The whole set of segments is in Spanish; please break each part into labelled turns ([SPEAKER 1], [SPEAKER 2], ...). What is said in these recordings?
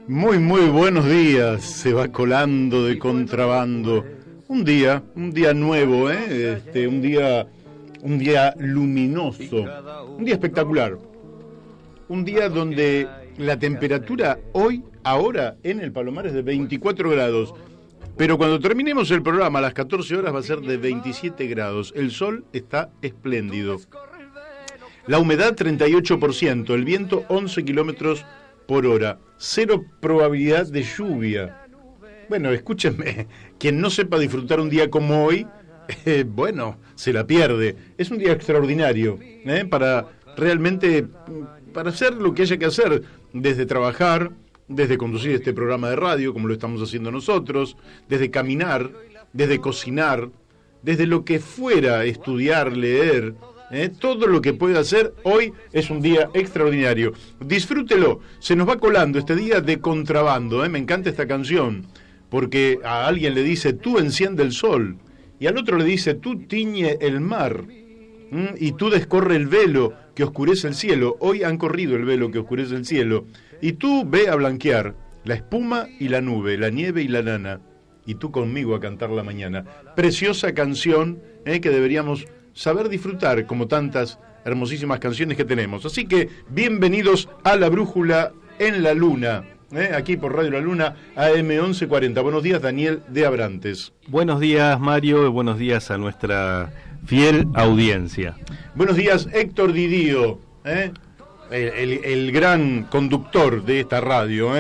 [SPEAKER 1] Muy, muy buenos días. Se va colando de contrabando. Un día nuevo, un día luminoso, un día espectacular. Un día donde la temperatura ahora en el Palomar es de 24 grados. Pero cuando terminemos el programa a las 14 horas va a ser de 27 grados. El sol está espléndido. La humedad 38%, el viento 11 kilómetros por hora, cero probabilidad de lluvia. Bueno, escúchenme, quien no sepa disfrutar un día como hoy, se la pierde. Es un día extraordinario, para realmente, para hacer lo que haya que hacer, desde trabajar, desde conducir este programa de radio, como lo estamos haciendo nosotros, desde caminar, desde cocinar, desde lo que fuera, estudiar, leer. Todo lo que puede hacer hoy es un día extraordinario. Disfrútelo, se nos va colando este día de contrabando. Me encanta esta canción, porque a alguien le dice tú enciende el sol, y al otro le dice tú tiñe el mar, y tú descorre el velo que oscurece el cielo. Hoy han corrido el velo que oscurece el cielo, y tú ve a blanquear la espuma y la nube, la nieve y la lana, y tú conmigo a cantar la mañana. Preciosa canción, que deberíamos saber disfrutar, como tantas hermosísimas canciones que tenemos. Así que bienvenidos a La Brújula en la Luna, aquí por Radio La Luna, AM 1140. Buenos días, Daniel de Abrantes.
[SPEAKER 2] Buenos días, Mario, y buenos días a nuestra fiel audiencia.
[SPEAKER 1] Buenos días, Héctor Didío, el gran conductor de esta radio,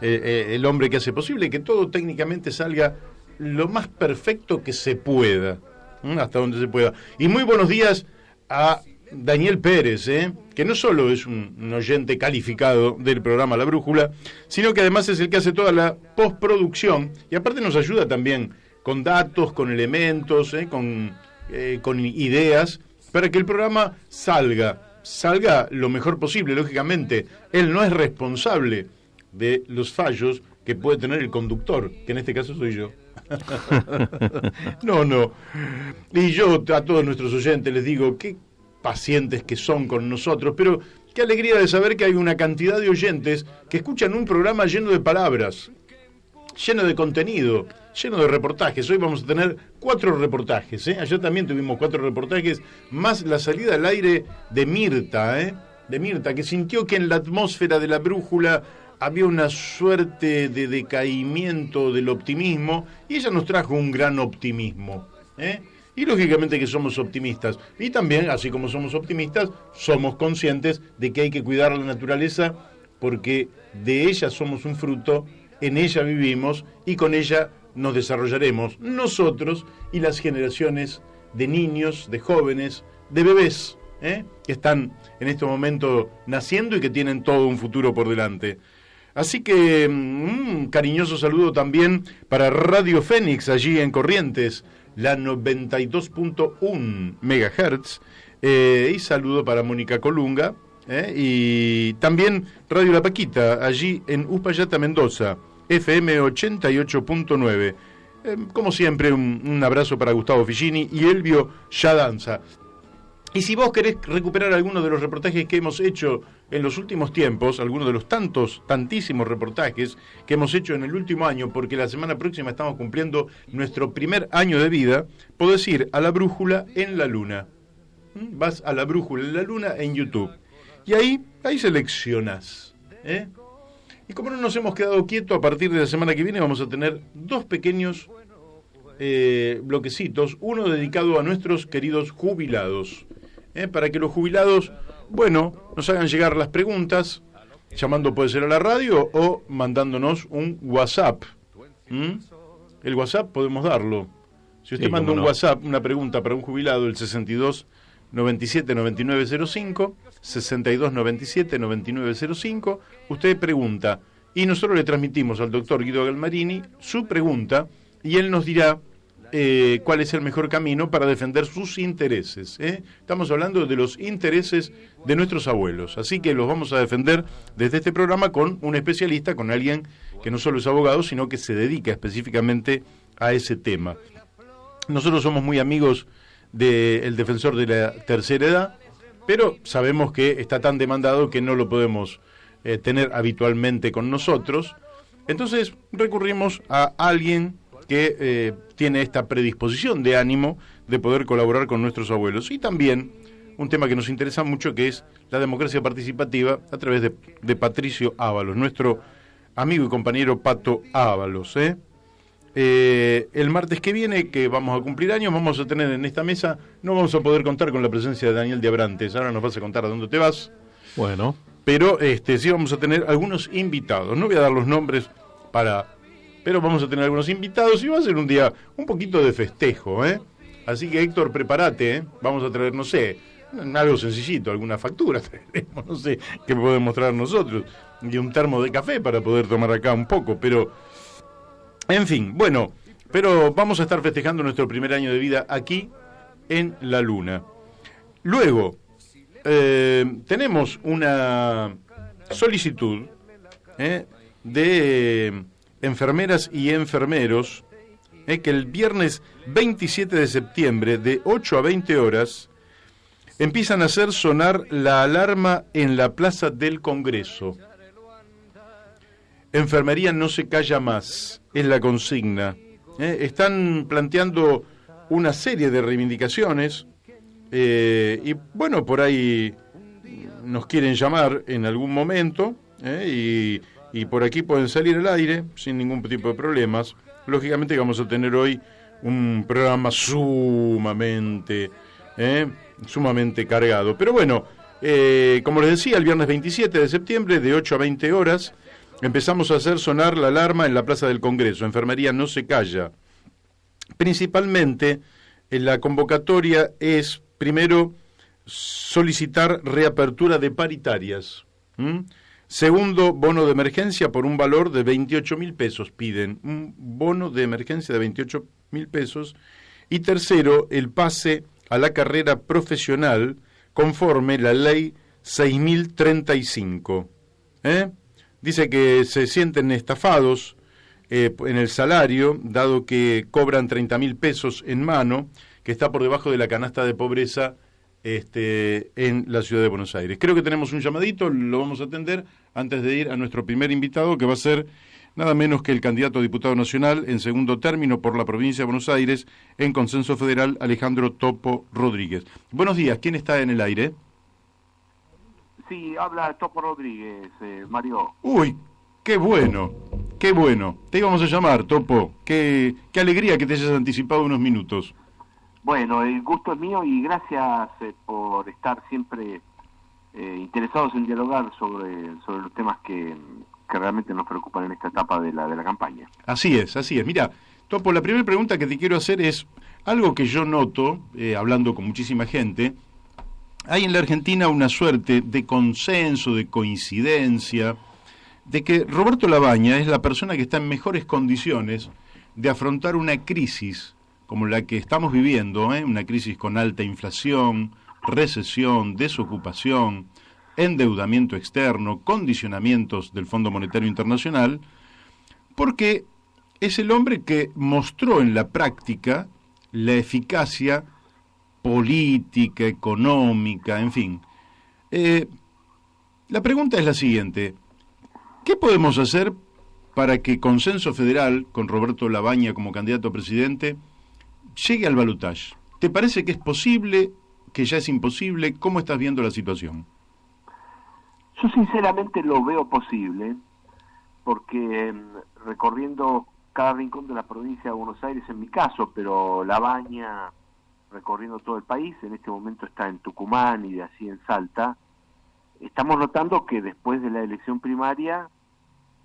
[SPEAKER 1] el hombre que hace posible que todo técnicamente salga lo más perfecto que se pueda. Hasta donde se pueda. Y muy buenos días a Daniel Pérez, que no solo es un oyente calificado del programa La Brújula, sino que además es el que hace toda la postproducción, y aparte nos ayuda también con datos, con elementos, con ideas, para que el programa salga lo mejor posible. Lógicamente, él no es responsable de los fallos que puede tener el conductor, que en este caso soy yo. No. Y yo a todos nuestros oyentes les digo qué pacientes que son con nosotros, pero qué alegría de saber que hay una cantidad de oyentes que escuchan un programa lleno de palabras, lleno de contenido, lleno de reportajes. Hoy vamos a tener 4 reportajes, Ayer también tuvimos 4 reportajes, más la salida al aire de Mirta, que sintió que en la atmósfera de La Brújula había una suerte de decaimiento del optimismo, y ella nos trajo un gran optimismo, Y lógicamente que somos optimistas, y también, así como somos optimistas, somos conscientes de que hay que cuidar la naturaleza, porque de ella somos un fruto, en ella vivimos, y con ella nos desarrollaremos nosotros y las generaciones de niños, de jóvenes, de bebés, que están en este momento naciendo y que tienen todo un futuro por delante. Así que un cariñoso saludo también para Radio Fénix, allí en Corrientes, la 92.1 MHz, y saludo para Mónica Colunga, y también Radio La Paquita, allí en Uspallata, Mendoza, FM 88.9. Como siempre, un abrazo para Gustavo Figini y Elvio Yadanza. Y si vos querés recuperar algunos de los reportajes que hemos hecho en los últimos tiempos, algunos de los tantísimos reportajes que hemos hecho en el último año, porque la semana próxima estamos cumpliendo nuestro primer año de vida, podés ir a La Brújula en la Luna. Vas a La Brújula en la Luna en YouTube. Y ahí seleccionás. Y como no nos hemos quedado quietos, a partir de la semana que viene vamos a tener 2 pequeños bloquecitos, uno dedicado a nuestros queridos jubilados. Para que los jubilados, nos hagan llegar las preguntas, llamando puede ser a la radio o mandándonos un WhatsApp. El WhatsApp podemos darlo. Si usted manda un WhatsApp, una pregunta para un jubilado, el 62 97 9905, 62 97 9905, usted pregunta y nosotros le transmitimos al doctor Guido Galmarini su pregunta y él nos dirá cuál es el mejor camino para defender sus intereses. Estamos hablando de los intereses de nuestros abuelos, así que los vamos a defender desde este programa con un especialista, con alguien que no solo es abogado, sino que se dedica específicamente a ese tema. Nosotros somos muy amigos del defensor de la tercera edad, pero sabemos que está tan demandado que no lo podemos tener habitualmente con nosotros. Entonces recurrimos a alguien que tiene esta predisposición de ánimo de poder colaborar con nuestros abuelos. Y también un tema que nos interesa mucho, que es la democracia participativa, a través de Patricio Ábalos, nuestro amigo y compañero Pato Ábalos. El martes que viene, que vamos a cumplir años, vamos a tener en esta mesa, no vamos a poder contar con la presencia de Daniel de Abrantes. Ahora nos vas a contar a dónde te vas.
[SPEAKER 2] Bueno.
[SPEAKER 1] Pero sí vamos a tener algunos invitados. No voy a dar los nombres pero vamos a tener algunos invitados y va a ser un día un poquito de festejo, Así que, Héctor, prepárate, Vamos a traer, no sé, algo sencillito, alguna factura traeremos, no sé, que podemos traer nosotros, y un termo de café para poder tomar acá un poco, pero, en fin, bueno, pero vamos a estar festejando nuestro primer año de vida aquí en la Luna. Luego, tenemos una solicitud, de enfermeras y enfermeros, que el viernes 27 de septiembre de 8 a 20 horas empiezan a hacer sonar la alarma en la Plaza del Congreso. Enfermería no se calla más, es la consigna. Están planteando una serie de reivindicaciones y bueno, por ahí nos quieren llamar en algún momento, y por aquí pueden salir al aire sin ningún tipo de problemas. Lógicamente vamos a tener hoy un programa sumamente cargado. Pero bueno, como les decía, el viernes 27 de septiembre de 8 a 20 horas empezamos a hacer sonar la alarma en la Plaza del Congreso. Enfermería no se calla. Principalmente, la convocatoria es, primero, solicitar reapertura de paritarias. Segundo, bono de emergencia por un valor de 28.000 pesos. Piden un bono de emergencia de 28.000 pesos. Y tercero, el pase a la carrera profesional conforme la ley 6.035. Dice que se sienten estafados en el salario, dado que cobran 30.000 pesos en mano, que está por debajo de la canasta de pobreza en la ciudad de Buenos Aires. Creo que tenemos un llamadito, lo vamos a atender antes de ir a nuestro primer invitado, que va a ser nada menos que el candidato a diputado nacional en segundo término por la provincia de Buenos Aires en Consenso Federal, Alejandro Topo Rodríguez. Buenos días, ¿quién está en el aire?
[SPEAKER 3] Sí, habla Topo Rodríguez, Mario.
[SPEAKER 1] Uy, qué bueno, qué bueno. Te íbamos a llamar, Topo. Qué alegría que te hayas anticipado unos minutos.
[SPEAKER 3] Bueno, el gusto es mío y gracias por estar siempre interesados en dialogar sobre los temas que realmente nos preocupan en esta etapa de la campaña.
[SPEAKER 1] Así es. Mira, Topo, la primera pregunta que te quiero hacer es algo que yo noto, hablando con muchísima gente. Hay en la Argentina una suerte de consenso, de coincidencia, de que Roberto Labaña es la persona que está en mejores condiciones de afrontar una crisis como la que estamos viviendo, una crisis con alta inflación, recesión, desocupación, endeudamiento externo, condicionamientos del Fondo Monetario Internacional, porque es el hombre que mostró en la práctica la eficacia política, económica, en fin. La pregunta es la siguiente: ¿qué podemos hacer para que Consenso Federal, con Roberto Labaña como candidato a presidente, llegue al balotaje? ¿Te parece que es posible, que ya es imposible? ¿Cómo estás viendo la situación?
[SPEAKER 3] Yo sinceramente lo veo posible, porque recorriendo cada rincón de la provincia de Buenos Aires, en mi caso, pero Labaña recorriendo todo el país, en este momento está en Tucumán y de así en Salta, estamos notando que después de la elección primaria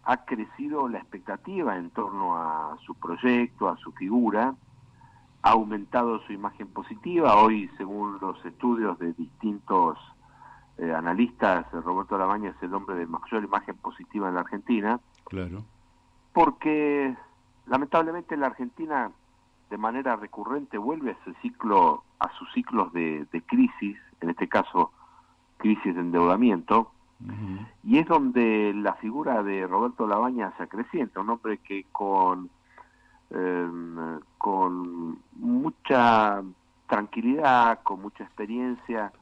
[SPEAKER 3] ha crecido la expectativa en torno a su proyecto, a su figura, ha aumentado su imagen positiva. Hoy, según los estudios de distintos analistas, Roberto Labaña es el hombre de mayor imagen positiva en la Argentina.
[SPEAKER 1] Claro.
[SPEAKER 3] Porque lamentablemente la Argentina de manera recurrente vuelve a sus ciclos de crisis, en este caso crisis de endeudamiento, y es donde la figura de Roberto Labaña se acrecienta, un hombre que con mucha tranquilidad, con mucha experiencia,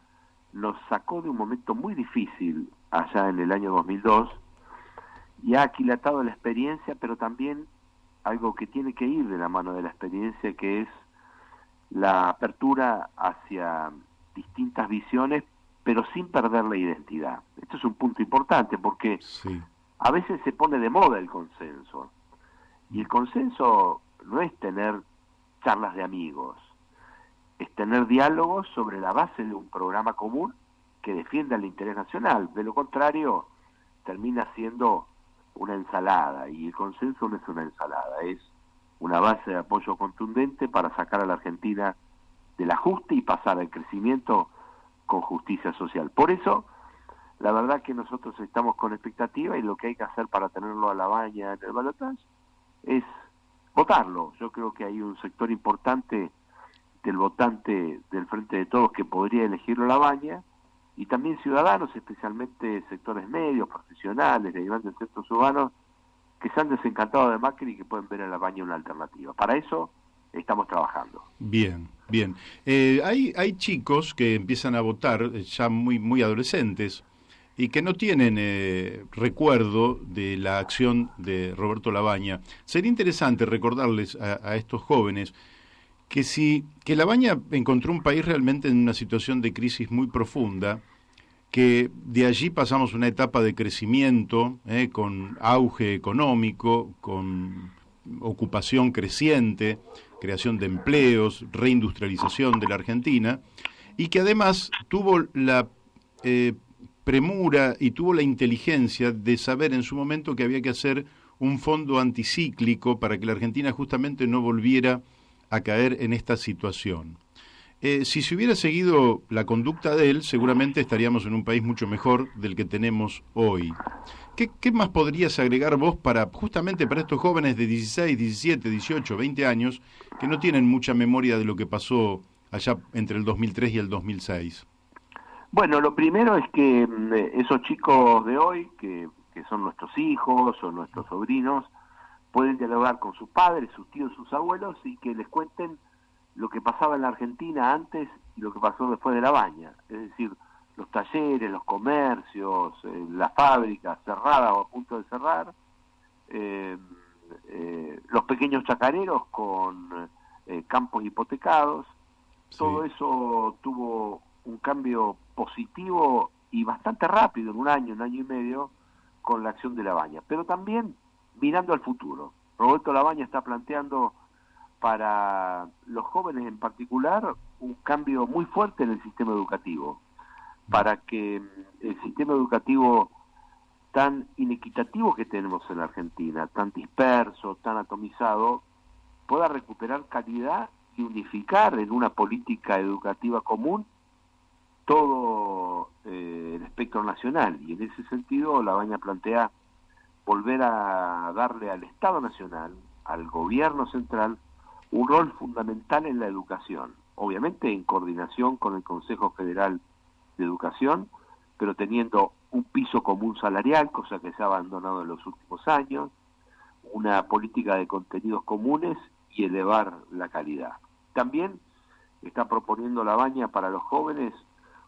[SPEAKER 3] nos sacó de un momento muy difícil allá en el año 2002, y ha aquilatado la experiencia, pero también algo que tiene que ir de la mano de la experiencia, que es la apertura hacia distintas visiones, pero sin perder la identidad. Esto es un punto importante, porque
[SPEAKER 1] Sí.
[SPEAKER 3] a veces se pone de moda el consenso, y el consenso no es tener charlas de amigos, es tener diálogos sobre la base de un programa común que defienda el interés nacional. De lo contrario, termina siendo una ensalada, y el consenso no es una ensalada, es una base de apoyo contundente para sacar a la Argentina del ajuste y pasar al crecimiento con justicia social. Por eso, la verdad que nosotros estamos con expectativa, y lo que hay que hacer para tenerlo a Labaña en el balotaje es votarlo. Yo creo que hay un sector importante del votante del Frente de Todos que podría elegirlo a Labaña, y también ciudadanos, especialmente sectores medios, profesionales, de grandes centros urbanos, que se han desencantado de Macri y que pueden ver en Labaña una alternativa. Para eso estamos trabajando.
[SPEAKER 1] Bien, bien. Hay chicos que empiezan a votar ya muy adolescentes y que no tienen recuerdo de la acción de Roberto Labaña. Sería interesante recordarles a estos jóvenes que Labaña encontró un país realmente en una situación de crisis muy profunda, que de allí pasamos una etapa de crecimiento, con auge económico, con ocupación creciente, creación de empleos, reindustrialización de la Argentina, y que además tuvo la premura y tuvo la inteligencia de saber en su momento que había que hacer un fondo anticíclico para que la Argentina justamente no volviera a caer en esta situación. Si se hubiera seguido la conducta de él, seguramente estaríamos en un país mucho mejor del que tenemos hoy. ¿Qué más podrías agregar vos justamente para estos jóvenes de 16, 17, 18, 20 años que no tienen mucha memoria de lo que pasó allá entre el 2003 y el 2006?
[SPEAKER 3] Bueno, lo primero es que esos chicos de hoy, que son nuestros hijos o nuestros sobrinos, pueden dialogar con sus padres, sus tíos, sus abuelos, y que les cuenten lo que pasaba en la Argentina antes y lo que pasó después de Labaña. Es decir, los talleres, los comercios, las fábricas cerradas o a punto de cerrar, los pequeños chacareros con campos hipotecados. Sí. Todo eso tuvo un cambio positivo y bastante rápido, en un año y medio, con la acción de Labaña. Pero también mirando al futuro. Roberto Labaña está planteando para los jóvenes en particular un cambio muy fuerte en el sistema educativo, para que el sistema educativo tan inequitativo que tenemos en la Argentina, tan disperso, tan atomizado, pueda recuperar calidad y unificar en una política educativa común todo el espectro nacional. Y en ese sentido Labaña plantea volver a darle al Estado Nacional, al gobierno central, un rol fundamental en la educación, obviamente en coordinación con el Consejo Federal de Educación, pero teniendo un piso común salarial, cosa que se ha abandonado en los últimos años, una política de contenidos comunes y elevar la calidad. También está proponiendo Labaña para los jóvenes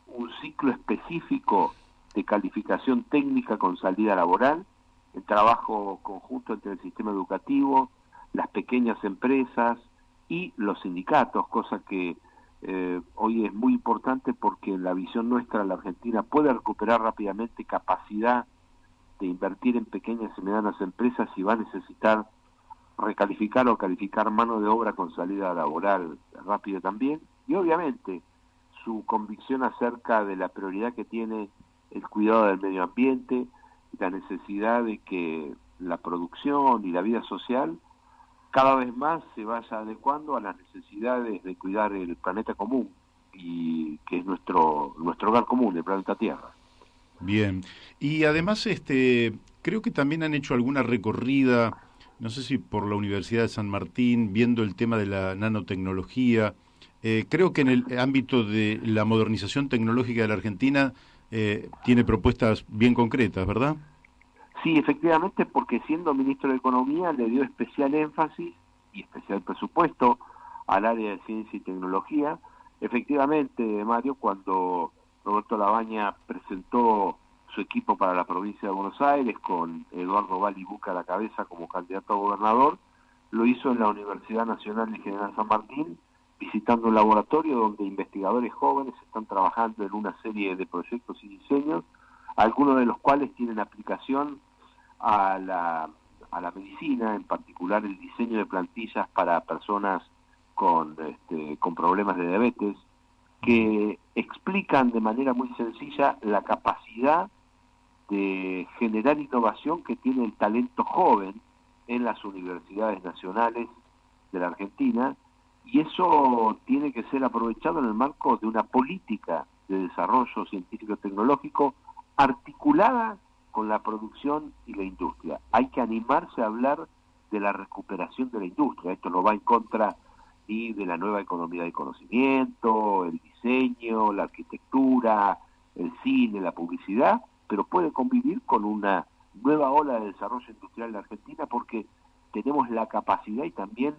[SPEAKER 3] un ciclo específico de calificación técnica con salida laboral, el trabajo conjunto entre el sistema educativo, las pequeñas empresas y los sindicatos, cosa que hoy es muy importante porque en la visión nuestra la Argentina puede recuperar rápidamente capacidad de invertir en pequeñas y medianas empresas y va a necesitar recalificar o calificar mano de obra con salida laboral rápido también. Y obviamente su convicción acerca de la prioridad que tiene el cuidado del medio ambiente, la necesidad de que la producción y la vida social cada vez más se vaya adecuando a las necesidades de cuidar el planeta común, y que es nuestro hogar común, el planeta Tierra.
[SPEAKER 1] Bien, y además creo que también han hecho alguna recorrida, no sé si por la Universidad de San Martín, viendo el tema de la nanotecnología. Creo que en el ámbito de la modernización tecnológica de la Argentina tiene propuestas bien concretas, ¿verdad?
[SPEAKER 3] Sí, efectivamente, porque siendo ministro de Economía le dio especial énfasis y especial presupuesto al área de ciencia y tecnología. Efectivamente, Mario, cuando Roberto Labaña presentó su equipo para la provincia de Buenos Aires, con Eduardo Balibuca a la cabeza como candidato a gobernador, lo hizo en la Universidad Nacional de General San Martín, visitando un laboratorio donde investigadores jóvenes están trabajando en una serie de proyectos y diseños, algunos de los cuales tienen aplicación a la medicina, en particular el diseño de plantillas para personas con problemas de diabetes, que explican de manera muy sencilla la capacidad de generar innovación que tiene el talento joven en las universidades nacionales de la Argentina, y eso tiene que ser aprovechado en el marco de una política de desarrollo científico-tecnológico articulada con la producción y la industria. Hay que animarse a hablar de la recuperación de la industria. Esto no va en contra ni de la nueva economía del conocimiento, el diseño, la arquitectura, el cine, la publicidad, pero puede convivir con una nueva ola de desarrollo industrial en la Argentina porque tenemos la capacidad y también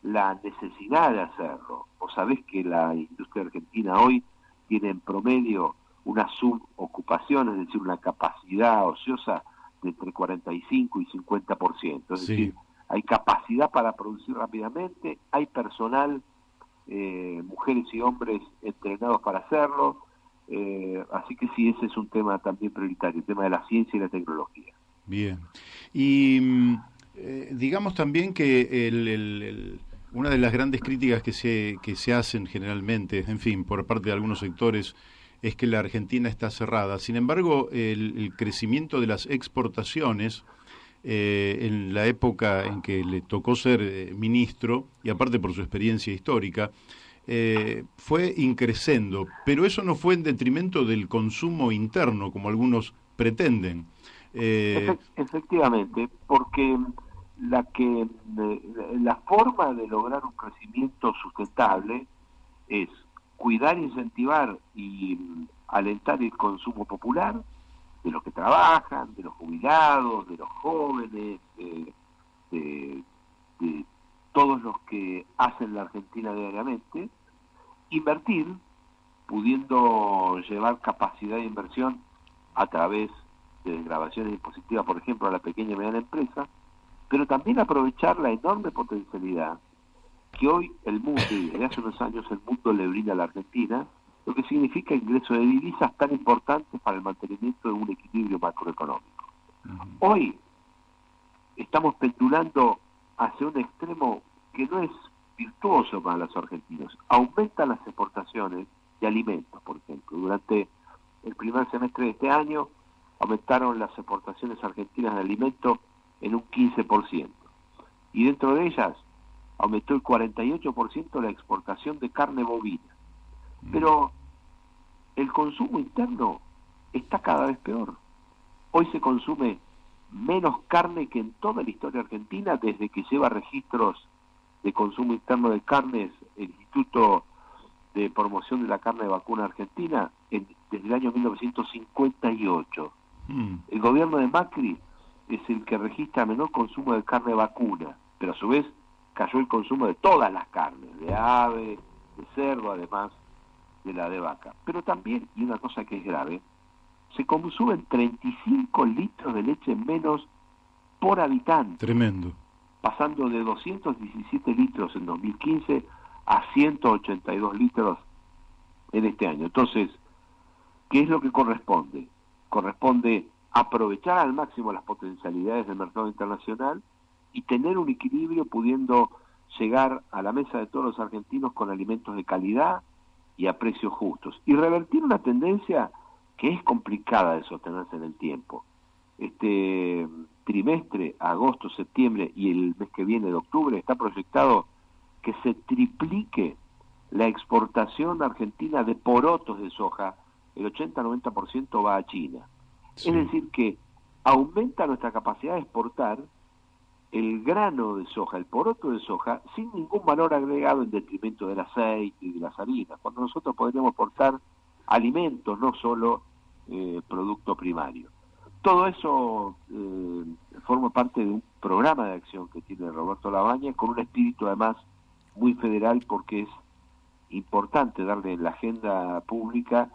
[SPEAKER 3] la necesidad de hacerlo. Vos sabés que la industria argentina hoy tiene en promedio una subocupación, es decir, una capacidad ociosa de entre 45 y 50%. Es decir, hay capacidad para producir rápidamente, hay personal, mujeres y hombres entrenados para hacerlo, así que sí, ese es un tema también prioritario, el tema de la ciencia y la tecnología.
[SPEAKER 1] Bien. Y digamos también que una de las grandes críticas que se hacen generalmente, en fin, por parte de algunos sectores, es que la Argentina está cerrada. Sin embargo, el crecimiento de las exportaciones en la época en que le tocó ser ministro, y aparte por su experiencia histórica, fue increciendo, pero eso no fue en detrimento del consumo interno, como algunos pretenden.
[SPEAKER 3] Efectivamente, porque la forma de lograr un crecimiento sustentable es cuidar, incentivar y alentar el consumo popular de los que trabajan, de los jubilados, de los jóvenes, de todos los que hacen la Argentina diariamente, invertir, pudiendo llevar capacidad de inversión a través de desgravaciones impositivas, por ejemplo, a la pequeña y mediana empresa, pero también aprovechar la enorme potencialidad que hoy el mundo, y desde hace unos años el mundo le brinda a la Argentina, lo que significa ingreso de divisas tan importantes para el mantenimiento de un equilibrio macroeconómico. Hoy estamos pendulando hacia un extremo que no es virtuoso para los argentinos. Aumentan las exportaciones de alimentos, por ejemplo. Durante el primer semestre de este año aumentaron las exportaciones argentinas de alimentos en un 15%. Y dentro de ellas aumentó el 48% la exportación de carne bovina. Pero el consumo interno está cada vez peor. Hoy se consume menos carne que en toda la historia argentina, desde que lleva registros de consumo interno de carnes el Instituto de Promoción de la Carne de Vacuna Argentina desde el año 1958. El gobierno de Macri es el que registra menor consumo de carne de vacuna, pero a su vez cayó el consumo de todas las carnes, de ave, de cerdo, además de la de vaca. Pero también, y una cosa que es grave, se consumen 35 litros de leche menos por habitante.
[SPEAKER 1] Tremendo. Pasando
[SPEAKER 3] de 217 litros en 2015 a 182 litros en este año. Entonces, ¿qué es lo que corresponde? Corresponde aprovechar al máximo las potencialidades del mercado internacional y tener un equilibrio pudiendo llegar a la mesa de todos los argentinos con alimentos de calidad y a precios justos. Y revertir una tendencia que es complicada de sostenerse en el tiempo. Este trimestre, agosto, septiembre y el mes que viene de octubre, está proyectado que se triplique la exportación argentina de porotos de soja. El 80-90% va a China. Sí. Es decir, que aumenta nuestra capacidad de exportar el grano de soja, el poroto de soja, sin ningún valor agregado en detrimento del aceite y de las harinas, cuando nosotros podríamos exportar alimentos, no solo producto primario. Todo eso forma parte de un programa de acción que tiene Roberto Labaña, con un espíritu además muy federal, porque es importante darle en la agenda pública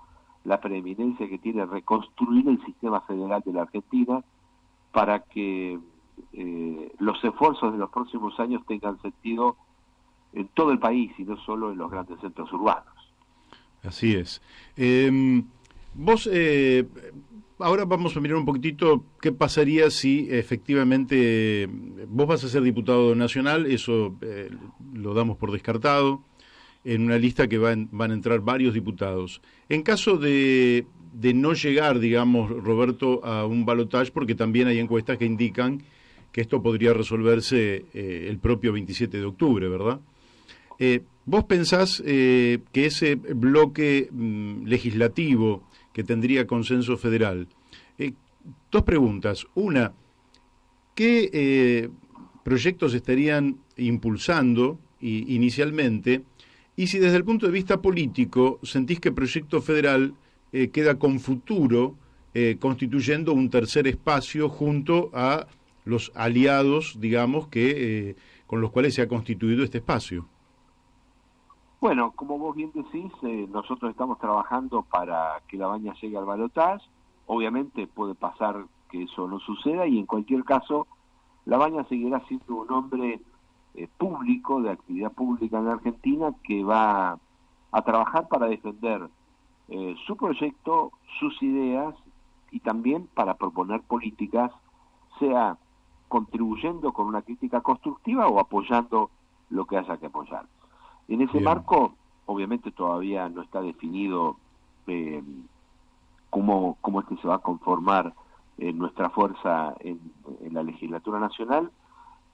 [SPEAKER 3] la preeminencia que tiene reconstruir el sistema federal de la Argentina para que los esfuerzos de los próximos años tengan sentido en todo el país y no solo en los grandes centros urbanos.
[SPEAKER 1] Así es. Vos, ahora vamos a mirar un poquitito qué pasaría si efectivamente vos vas a ser diputado nacional, eso lo damos por descartado, en una lista que van a entrar varios diputados. En caso de no llegar, digamos, Roberto, a un balotaje, porque también hay encuestas que indican que esto podría resolverse el propio 27 de octubre, ¿verdad? ¿Vos pensás que ese bloque legislativo que tendría consenso federal, dos preguntas. Una, ¿qué proyectos estarían impulsando inicialmente? Y si desde el punto de vista político sentís que el proyecto federal queda con futuro constituyendo un tercer espacio junto a los aliados, digamos, que con los cuales se ha constituido este espacio.
[SPEAKER 3] Bueno, como vos bien decís, nosotros estamos trabajando para que La Baña llegue al balotaje. Obviamente puede pasar que eso no suceda y en cualquier caso La Baña seguirá siendo un hombre público, de actividad pública en la Argentina, que va a trabajar para defender su proyecto, sus ideas y también para proponer políticas, sea contribuyendo con una crítica constructiva o apoyando lo que haya que apoyar. En ese marco, obviamente todavía no está definido cómo es que se va a conformar nuestra fuerza en la legislatura nacional,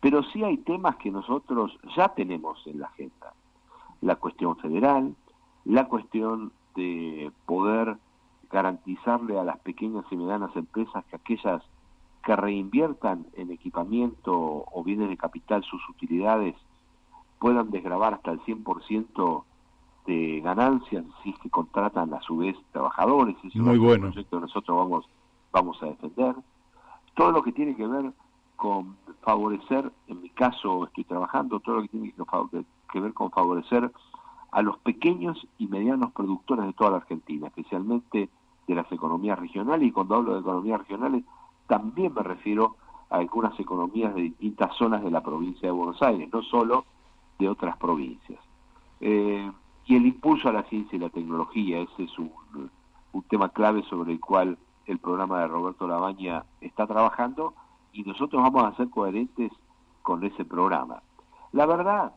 [SPEAKER 3] pero sí hay temas que nosotros ya tenemos en la agenda. La cuestión federal, la cuestión de poder garantizarle a las pequeñas y medianas empresas que aquellas que reinviertan en equipamiento o bienes de capital sus utilidades puedan desgravar hasta el 100% de ganancias si es que contratan a su vez trabajadores. Ese
[SPEAKER 1] muy bueno.
[SPEAKER 3] Proyecto que nosotros vamos a defender. Todo lo que tiene que ver con favorecer, en mi caso estoy trabajando, todo lo que tiene que ver con favorecer a los pequeños y medianos productores de toda la Argentina, especialmente de las economías regionales, y cuando hablo de economías regionales también me refiero a algunas economías de distintas zonas de la provincia de Buenos Aires, no solo de otras provincias. Y el impulso a la ciencia y la tecnología, ese es un tema clave sobre el cual el programa de Roberto La Baña está trabajando y nosotros vamos a ser coherentes con ese programa. La verdad,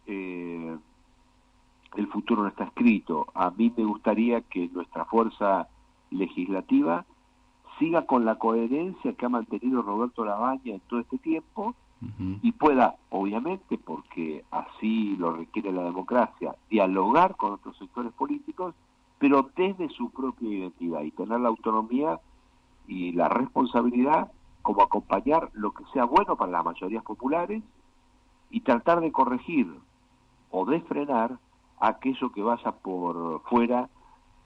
[SPEAKER 3] el futuro no está escrito. A mí me gustaría que nuestra fuerza legislativa siga con la coherencia que ha mantenido Roberto La Baña en todo este tiempo, y pueda, obviamente, porque así lo requiere la democracia, dialogar con otros sectores políticos, pero desde su propia identidad y tener la autonomía y la responsabilidad como acompañar lo que sea bueno para las mayorías populares y tratar de corregir o de frenar aquello que vaya por fuera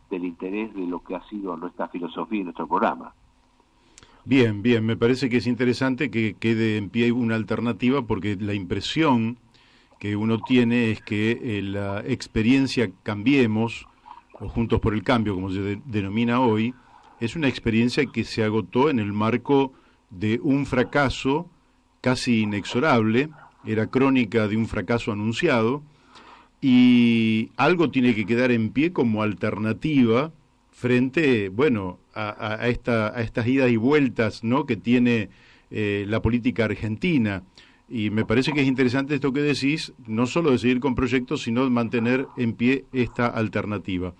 [SPEAKER 3] del interés de lo que ha sido nuestra filosofía y nuestro programa.
[SPEAKER 1] Bien, me parece que es interesante que quede en pie una alternativa, porque la impresión que uno tiene es que la experiencia Cambiemos, o Juntos por el Cambio, como se denomina hoy, es una experiencia que se agotó en el marco de un fracaso casi inexorable, era crónica de un fracaso anunciado, y algo tiene que quedar en pie como alternativa frente, bueno, a estas idas y vueltas, ¿no?, que tiene la política argentina. Y me parece que es interesante esto que decís, no solo de seguir con proyectos, sino de mantener en pie esta alternativa.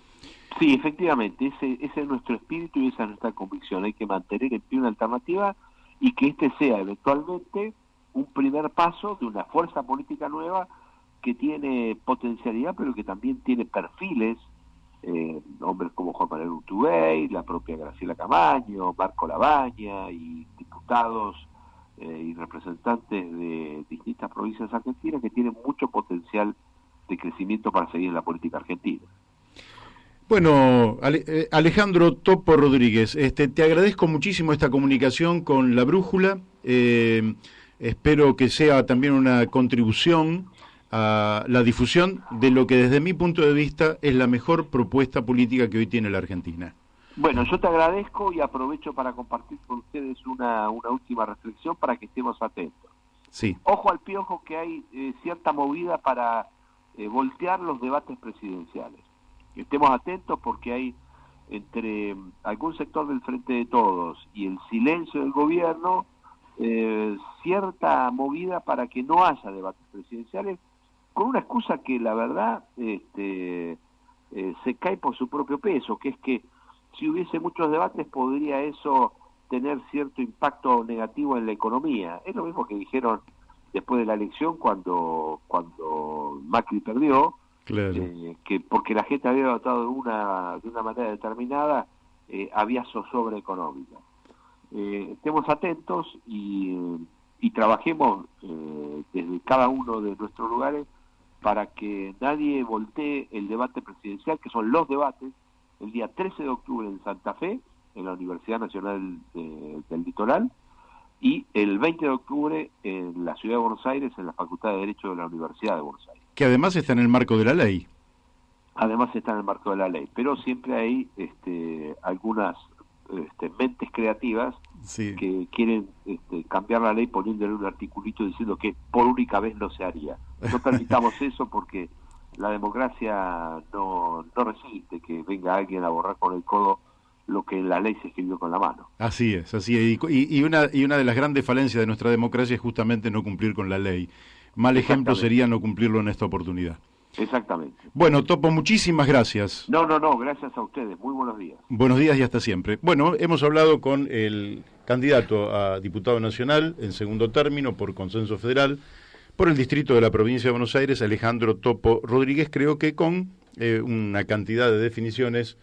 [SPEAKER 3] Sí, efectivamente, ese es nuestro espíritu y esa es nuestra convicción. Hay que mantener en pie una alternativa y que este sea eventualmente un primer paso de una fuerza política nueva que tiene potencialidad, pero que también tiene perfiles, hombres como Juan Manuel Urtubey, la propia Graciela Camaño, Marco La Baña y diputados y representantes de distintas provincias argentinas que tienen mucho potencial de crecimiento para seguir en la política argentina.
[SPEAKER 1] Bueno, Alejandro Topo Rodríguez, te agradezco muchísimo esta comunicación con La Brújula, espero que sea también una contribución a la difusión de lo que desde mi punto de vista es la mejor propuesta política que hoy tiene la Argentina.
[SPEAKER 3] Bueno, yo te agradezco y aprovecho para compartir con ustedes una última reflexión para que estemos atentos.
[SPEAKER 1] Sí.
[SPEAKER 3] Ojo al piojo que hay cierta movida para voltear los debates presidenciales. Estemos atentos porque hay entre algún sector del Frente de Todos y el silencio del gobierno cierta movida para que no haya debates presidenciales, con una excusa que la verdad se cae por su propio peso, que es que si hubiese muchos debates podría eso tener cierto impacto negativo en la economía. Es lo mismo que dijeron después de la elección cuando Macri perdió,
[SPEAKER 1] Claro.
[SPEAKER 3] Que porque la gente había votado de una manera determinada, había zozobra económica. Estemos atentos y trabajemos desde cada uno de nuestros lugares para que nadie voltee el debate presidencial, que son los debates, el día 13 de octubre en Santa Fe, en la Universidad Nacional del Litoral, y el 20 de octubre en la Ciudad de Buenos Aires, en la Facultad de Derecho de la Universidad de Buenos Aires.
[SPEAKER 1] Que además está en el marco de la ley.
[SPEAKER 3] Además está en el marco de la ley, pero siempre hay algunas mentes creativas
[SPEAKER 1] Sí.
[SPEAKER 3] que quieren cambiar la ley poniéndole un articulito diciendo que por única vez no se haría. No permitamos eso porque la democracia no resiste que venga alguien a borrar con el codo lo que en la ley se escribió con la mano.
[SPEAKER 1] Así es, así es. Y una de las grandes falencias de nuestra democracia es justamente no cumplir con la ley. Mal ejemplo sería no cumplirlo en esta oportunidad.
[SPEAKER 3] Exactamente.
[SPEAKER 1] Bueno, Topo, muchísimas gracias.
[SPEAKER 3] No, gracias a ustedes. Muy buenos días.
[SPEAKER 1] Buenos días y hasta siempre. Bueno, hemos hablado con el candidato a diputado nacional en segundo término por consenso federal por el distrito de la provincia de Buenos Aires, Alejandro Topo Rodríguez, creo que con una cantidad de definiciones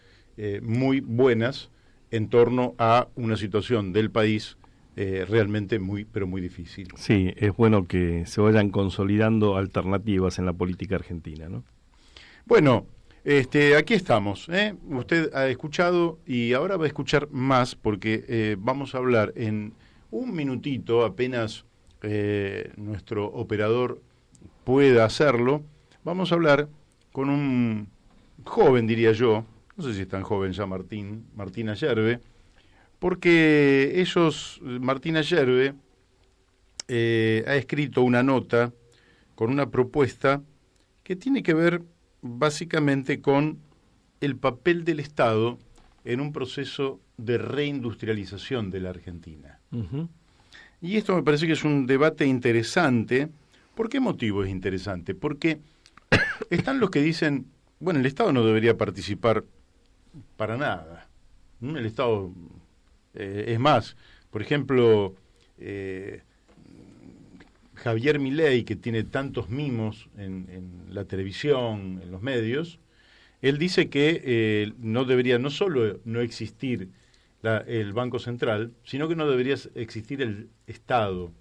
[SPEAKER 1] muy buenas en torno a una situación del país realmente muy, pero muy difícil.
[SPEAKER 2] Sí, es bueno que se vayan consolidando alternativas en la política argentina, ¿no?
[SPEAKER 1] Bueno, aquí estamos, ¿eh? Usted ha escuchado y ahora va a escuchar más porque vamos a hablar en un minutito, apenas nuestro operador pueda hacerlo, vamos a hablar con un joven, diría yo, no sé si es tan joven ya Martín Ayerbe, porque Martín Ayerbe ha escrito una nota con una propuesta que tiene que ver básicamente con el papel del Estado en un proceso de reindustrialización de la Argentina.
[SPEAKER 2] Uh-huh.
[SPEAKER 1] Y esto me parece que es un debate interesante. ¿Por qué motivo es interesante? Porque están los que dicen, bueno, el Estado no debería participar para nada. El Estado, es más, por ejemplo, Javier Milei, que tiene tantos mimos en la televisión, en los medios, él dice que no debería no solo no existir el Banco Central, sino que no debería existir el Estado.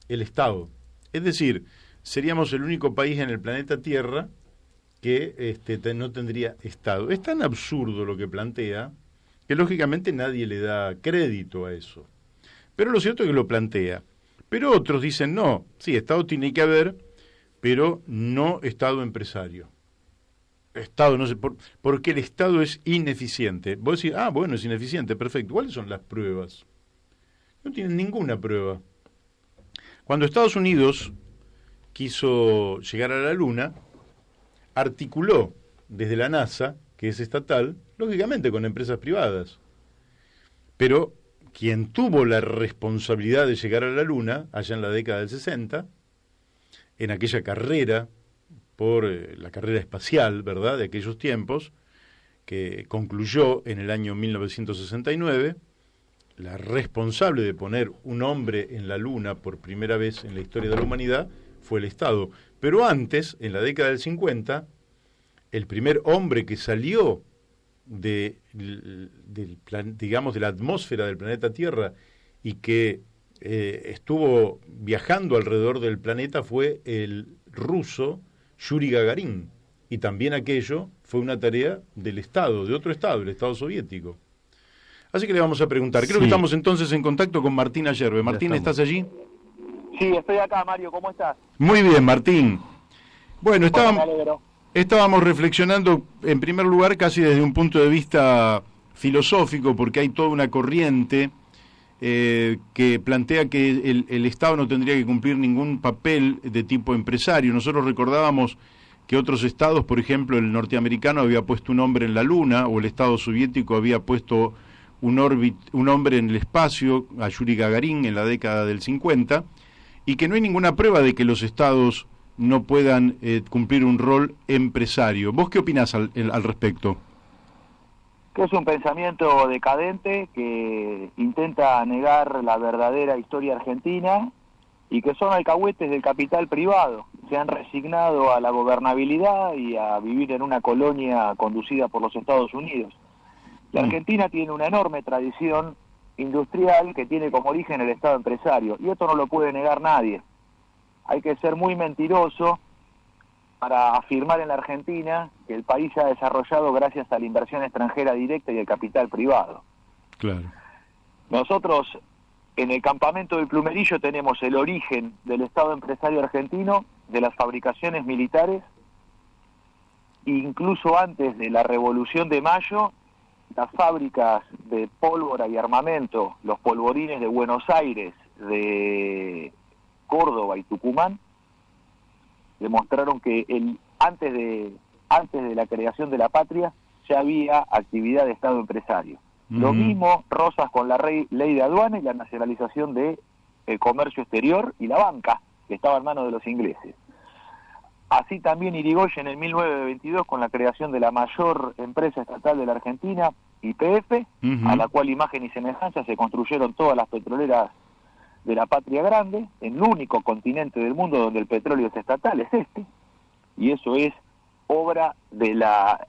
[SPEAKER 1] El Estado. Es decir, seríamos el único país en el planeta Tierra que no tendría Estado. Es tan absurdo lo que plantea que lógicamente nadie le da crédito a eso. Pero lo cierto es que lo plantea. Pero otros dicen, no, sí, Estado tiene que haber, pero no Estado empresario. Estado, no sé, porque el Estado es ineficiente. Vos decís, bueno, es ineficiente, perfecto. ¿Cuáles son las pruebas? No tienen ninguna prueba. Cuando Estados Unidos quiso llegar a la Luna, articuló desde la NASA, que es estatal, lógicamente con empresas privadas. Pero quien tuvo la responsabilidad de llegar a la Luna, allá en la década del 60, en aquella carrera, por la carrera espacial, ¿verdad?, de aquellos tiempos, que concluyó en el año 1969, la responsable de poner un hombre en la Luna por primera vez en la historia de la humanidad fue el Estado. Pero antes, en la década del 50, el primer hombre que salió de la atmósfera del planeta Tierra y que estuvo viajando alrededor del planeta fue el ruso Yuri Gagarin, y también aquello fue una tarea del Estado, de otro Estado, el Estado soviético. Así que le vamos a preguntar. Creo que estamos entonces en contacto con Martín Ayerbe. Martín, ¿estás allí?
[SPEAKER 4] Sí, estoy acá, Mario, ¿cómo estás?
[SPEAKER 1] Muy bien, Martín. Bueno,
[SPEAKER 4] Me alegro.
[SPEAKER 1] estábamos reflexionando, en primer lugar, casi desde un punto de vista filosófico, porque hay toda una corriente que plantea que el Estado no tendría que cumplir ningún papel de tipo empresario. Nosotros recordábamos que otros estados, por ejemplo, el norteamericano había puesto un hombre en la Luna, o el Estado soviético había puesto un hombre en el espacio, a Yuri Gagarin, en la década del 50, y que no hay ninguna prueba de que los estados no puedan cumplir un rol empresario. ¿Vos qué opinás al respecto?
[SPEAKER 4] Que es un pensamiento decadente que intenta negar la verdadera historia argentina y que son alcahuetes del capital privado. Se han resignado a la gobernabilidad y a vivir en una colonia conducida por los Estados Unidos. La Argentina tiene una enorme tradición industrial que tiene como origen el Estado empresario, y esto no lo puede negar nadie. Hay que ser muy mentiroso para afirmar en la Argentina que el país se ha desarrollado gracias a la inversión extranjera directa y el capital privado.
[SPEAKER 1] Claro.
[SPEAKER 4] Nosotros en el campamento del Plumerillo tenemos el origen del Estado empresario argentino, de las fabricaciones militares, incluso antes de la Revolución de Mayo, las fábricas de pólvora y armamento, los polvorines de Buenos Aires, de Córdoba y Tucumán, demostraron que antes de la creación de la patria ya había actividad de Estado empresario. Lo mismo Rosas con la ley de aduana y la nacionalización de el comercio exterior y la banca, que estaba en manos de los ingleses. Así también Irigoyen en 1922 con la creación de la mayor empresa estatal de la Argentina, YPF, a la cual imagen y semejanza se construyeron todas las petroleras de la patria grande, en el único continente del mundo donde el petróleo es estatal, es este, y eso es obra de la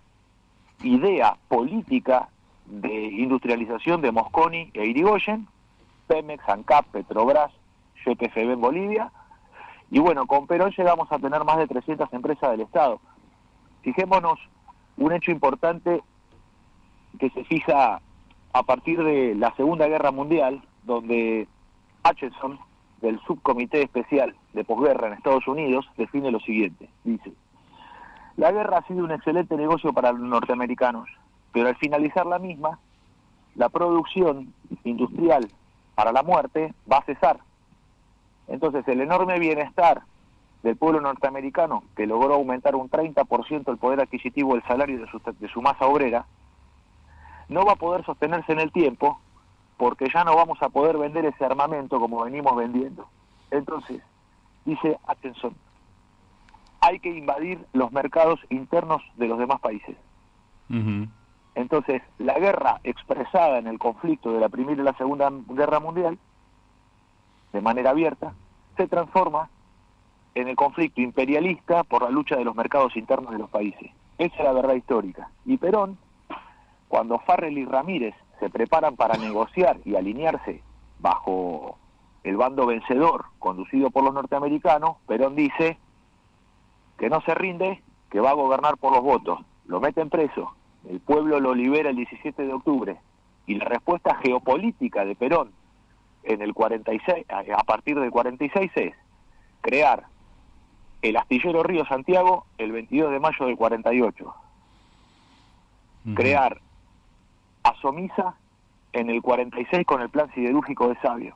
[SPEAKER 4] idea política de industrialización de Mosconi e Irigoyen, Pemex, ANCAP, Petrobras, YPF en Bolivia, y bueno, con Perón llegamos a tener más de 300 empresas del Estado. Fijémonos un hecho importante que se fija a partir de la Segunda Guerra Mundial, donde Hutchinson, del Subcomité Especial de Posguerra en Estados Unidos, define lo siguiente. Dice: la guerra ha sido un excelente negocio para los norteamericanos, pero al finalizar la misma, la producción industrial para la muerte va a cesar. Entonces el enorme bienestar del pueblo norteamericano, que logró aumentar un 30% el poder adquisitivo del salario de su masa obrera, no va a poder sostenerse en el tiempo, porque ya no vamos a poder vender ese armamento como venimos vendiendo. Entonces, dice Hutchinson, hay que invadir los mercados internos de los demás países. Entonces, la guerra expresada en el conflicto de la Primera y la Segunda Guerra Mundial, de manera abierta, se transforma en el conflicto imperialista por la lucha de los mercados internos de los países. Esa es la verdad histórica. Y Perón, cuando Farrell y Ramírez se preparan para negociar y alinearse bajo el bando vencedor conducido por los norteamericanos, Perón dice que no se rinde, que va a gobernar por los votos. Lo meten preso, el pueblo lo libera el 17 de octubre, y la respuesta geopolítica de Perón en el 46, a partir del 46, es crear el astillero Río Santiago el 22 de mayo del 48, crear Asomisa en el 46 con el plan siderúrgico de Savio,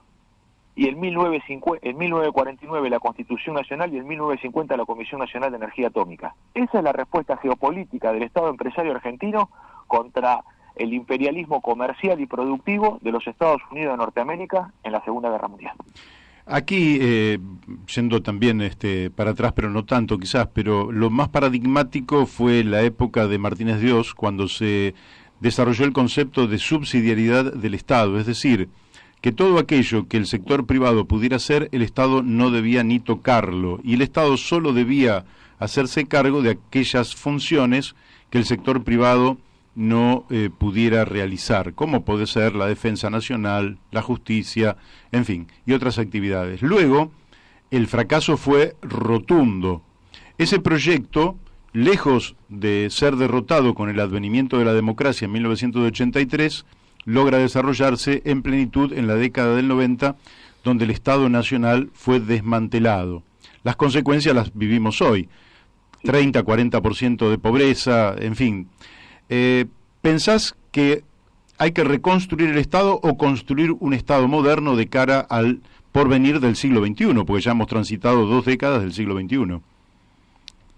[SPEAKER 4] y en 1949 la Constitución Nacional, y en 1950 la Comisión Nacional de Energía Atómica. Esa es la respuesta geopolítica del Estado empresario argentino contra el imperialismo comercial y productivo de los Estados Unidos de Norteamérica en la Segunda Guerra Mundial.
[SPEAKER 1] Aquí, yendo también para atrás, pero no tanto quizás, pero lo más paradigmático fue la época de Martínez de Oz, cuando se desarrolló el concepto de subsidiariedad del Estado, es decir, que todo aquello que el sector privado pudiera hacer, el Estado no debía ni tocarlo, y el Estado solo debía hacerse cargo de aquellas funciones que el sector privado no pudiera realizar, como puede ser la defensa nacional, la justicia, en fin, y otras actividades. Luego, el fracaso fue rotundo. Ese proyecto, lejos de ser derrotado con el advenimiento de la democracia en 1983, logra desarrollarse en plenitud en la década del 90, donde el Estado Nacional fue desmantelado. Las consecuencias las vivimos hoy, 30-40% de pobreza, en fin. ¿Pensás que hay que reconstruir el Estado o construir un Estado moderno de cara al porvenir del siglo XXI? Porque ya hemos transitado 2 décadas del siglo XXI.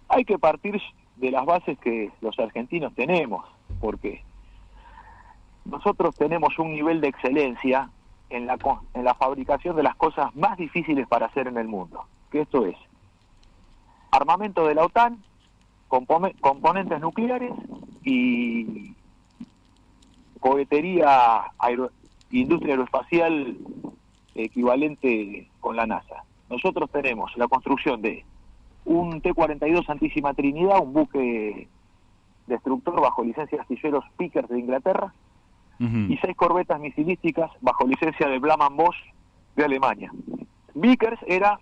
[SPEAKER 4] Hay que partir de las bases que los argentinos tenemos, porque nosotros tenemos un nivel de excelencia en la fabricación de las cosas más difíciles para hacer en el mundo, que esto es armamento de la OTAN, componentes nucleares y cohetería industria aeroespacial equivalente con la NASA. Nosotros tenemos la construcción de un T-42 Santísima Trinidad, un buque destructor bajo licencia de astilleros Pickers de Inglaterra, y 6 corbetas misilísticas bajo licencia de Blaman Bosch de Alemania. Vickers era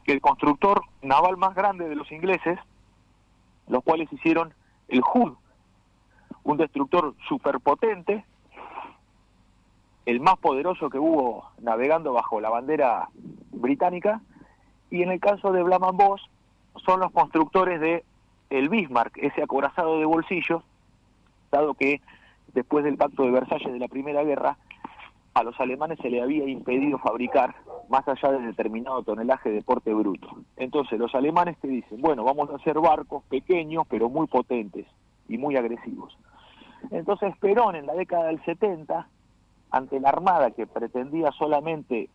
[SPEAKER 4] el constructor naval más grande de los ingleses, los cuales hicieron el Hood, un destructor superpotente, el más poderoso que hubo navegando bajo la bandera británica, y en el caso de Blaman Bosch son los constructores de el Bismarck, ese acorazado de bolsillo, dado que después del Pacto de Versalles de la Primera Guerra, a los alemanes se le había impedido fabricar más allá de determinado tonelaje de porte bruto. Entonces los alemanes te dicen, bueno, vamos a hacer barcos pequeños pero muy potentes y muy agresivos. Entonces Perón en la década del 70, ante la Armada que pretendía solamente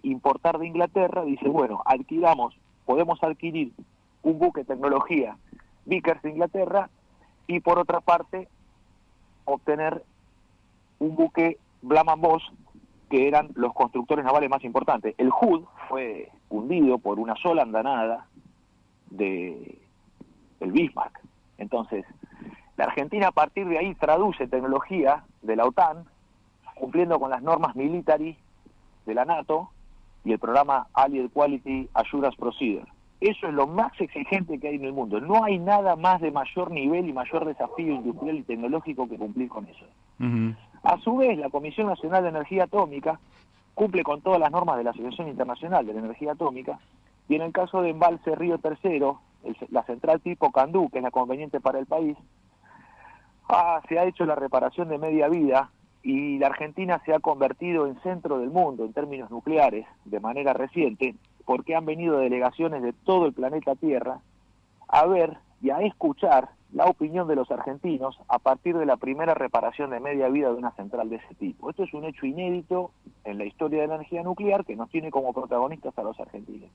[SPEAKER 4] importar de Inglaterra, dice, bueno, podemos adquirir un buque de tecnología Vickers de Inglaterra y por otra parte obtener un buque Blaman Bosch, que eran los constructores navales más importantes. El Hood fue hundido por una sola andanada de el Bismarck. Entonces, la Argentina a partir de ahí traduce tecnología de la OTAN, cumpliendo con las normas military de la NATO y el programa Allied Quality Assurance Procedure. Eso es lo más exigente que hay en el mundo. No hay nada más de mayor nivel y mayor desafío industrial y tecnológico que cumplir con eso. A su vez, la Comisión Nacional de Energía Atómica cumple con todas las normas de la Asociación Internacional de la Energía Atómica, y en el caso de Embalse Río Tercero, la central tipo Candú, que es la conveniente para el país, se ha hecho la reparación de media vida, y la Argentina se ha convertido en centro del mundo en términos nucleares de manera reciente, porque han venido delegaciones de todo el planeta Tierra a ver y a escuchar la opinión de los argentinos a partir de la primera reparación de media vida de una central de ese tipo. Esto es un hecho inédito en la historia de la energía nuclear que nos tiene como protagonistas a los argentinos.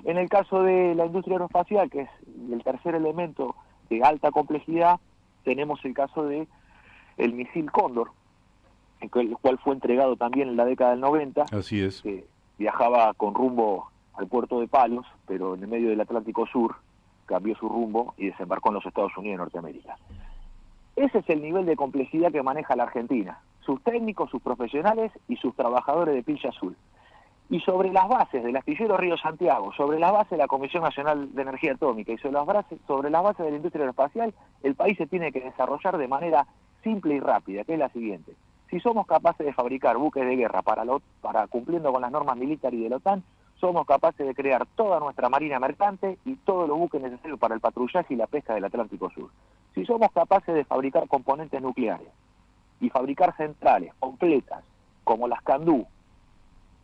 [SPEAKER 4] En el caso de la industria aeroespacial, que es el tercer elemento de alta complejidad, tenemos el caso de el misil Cóndor, el cual fue entregado también en la década del 90.
[SPEAKER 1] Así es.
[SPEAKER 4] Que viajaba con rumbo al puerto de Palos, pero en el medio del Atlántico Sur cambió su rumbo y desembarcó en los Estados Unidos de Norteamérica. Ese es el nivel de complejidad que maneja la Argentina, sus técnicos, sus profesionales y sus trabajadores de pilcha azul. Y sobre las bases del astillero Río Santiago, sobre las bases de la Comisión Nacional de Energía Atómica y sobre las bases de la industria aeroespacial, el país se tiene que desarrollar de manera simple y rápida, que es la siguiente. Si somos capaces de fabricar buques de guerra para cumpliendo con las normas militares de la OTAN, somos capaces de crear toda nuestra marina mercante y todos los buques necesarios para el patrullaje y la pesca del Atlántico Sur. Si somos capaces de fabricar componentes nucleares y fabricar centrales completas como las Candú,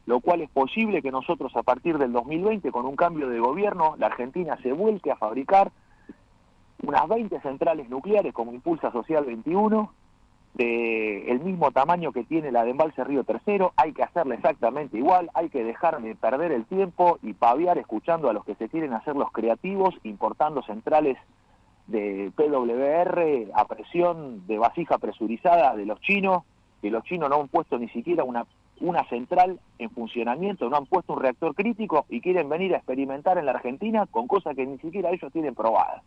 [SPEAKER 4] lo cual es posible que nosotros a partir del 2020, con un cambio de gobierno, la Argentina se vuelque a fabricar unas 20 centrales nucleares como Impulsa Social 21, del mismo tamaño que tiene la de Embalse Río Tercero, hay que hacerla exactamente igual, hay que dejar de perder el tiempo y paviar escuchando a los que se quieren hacer los creativos, importando centrales de PWR a presión de vasija presurizada de los chinos, que los chinos no han puesto ni siquiera una central en funcionamiento, no han puesto un reactor crítico y quieren venir a experimentar en la Argentina con cosas que ni siquiera ellos tienen probadas.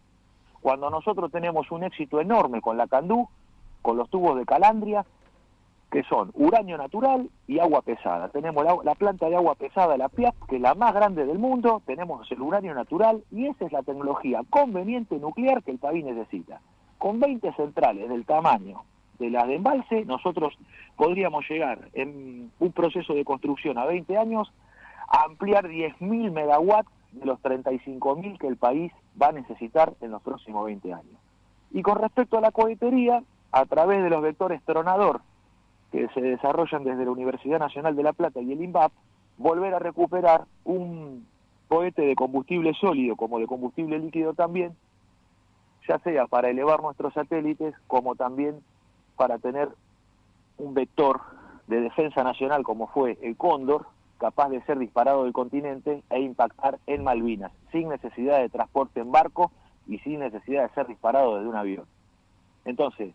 [SPEAKER 4] Cuando nosotros tenemos un éxito enorme con la Candú, con los tubos de Calandria, que son uranio natural y agua pesada. Tenemos la planta de agua pesada, la PIAP, que es la más grande del mundo, tenemos el uranio natural, y esa es la tecnología conveniente nuclear que el país necesita. Con 20 centrales del tamaño de las de embalse, nosotros podríamos llegar en un proceso de construcción a 20 años a ampliar 10.000 megawatts de los 35.000 que el país va a necesitar en los próximos 20 años. Y con respecto a la cohetería, a través de los vectores tronador que se desarrollan desde la Universidad Nacional de La Plata y el INVAP, volver a recuperar un cohete de combustible sólido como de combustible líquido también, ya sea para elevar nuestros satélites como también para tener un vector de defensa nacional como fue el Cóndor, capaz de ser disparado del continente e impactar en Malvinas, sin necesidad de transporte en barco y sin necesidad de ser disparado desde un avión. Entonces,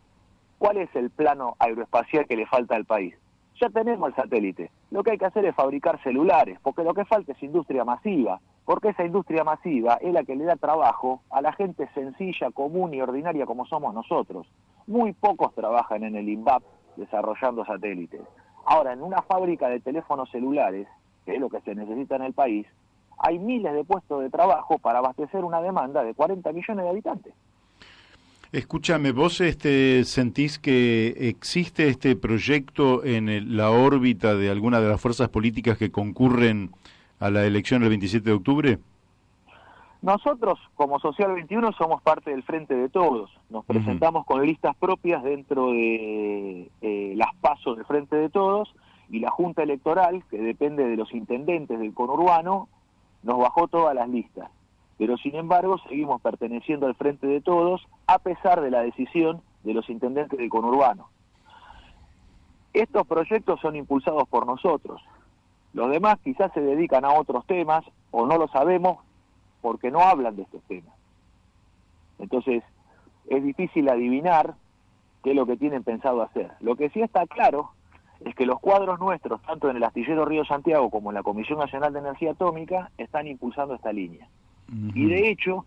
[SPEAKER 4] ¿cuál es el plano aeroespacial que le falta al país? Ya tenemos el satélite. Lo que hay que hacer es fabricar celulares, porque lo que falta es industria masiva, porque esa industria masiva es la que le da trabajo a la gente sencilla, común y ordinaria como somos nosotros. Muy pocos trabajan en el INVAP desarrollando satélites. Ahora, en una fábrica de teléfonos celulares, que es lo que se necesita en el país, hay miles de puestos de trabajo para abastecer una demanda de 40 millones de habitantes.
[SPEAKER 1] Escúchame, ¿vos sentís que existe este proyecto en la órbita de alguna de las fuerzas políticas que concurren a la elección del 27 de octubre?
[SPEAKER 4] Nosotros, como Social 21, somos parte del Frente de Todos. Nos presentamos con listas propias dentro de las pasos del Frente de Todos, y la Junta Electoral, que depende de los intendentes del conurbano, nos bajó todas las listas. Pero sin embargo seguimos perteneciendo al Frente de Todos a pesar de la decisión de los intendentes del conurbano. Estos proyectos son impulsados por nosotros. Los demás quizás se dedican a otros temas o no lo sabemos porque no hablan de estos temas. Entonces es difícil adivinar qué es lo que tienen pensado hacer. Lo que sí está claro es que los cuadros nuestros, tanto en el astillero Río Santiago como en la Comisión Nacional de Energía Atómica, están impulsando esta línea. Y de hecho,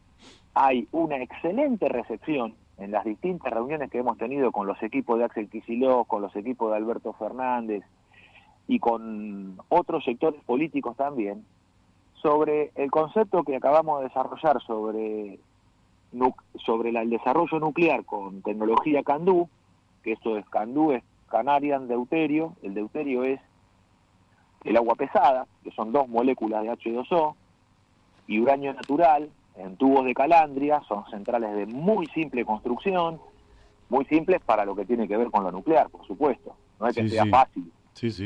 [SPEAKER 4] hay una excelente recepción en las distintas reuniones que hemos tenido con los equipos de Axel Kicillof, con los equipos de Alberto Fernández y con otros sectores políticos también, sobre el concepto que acabamos de desarrollar sobre el desarrollo nuclear con tecnología CANDU, que esto es CANDU, es Canadian Deuterio, el deuterio es el agua pesada, que son 2 moléculas de H2O, y uranio natural, en tubos de calandria, son centrales de muy simple construcción, muy simples para lo que tiene que ver con lo nuclear, por supuesto. No es que sea fácil,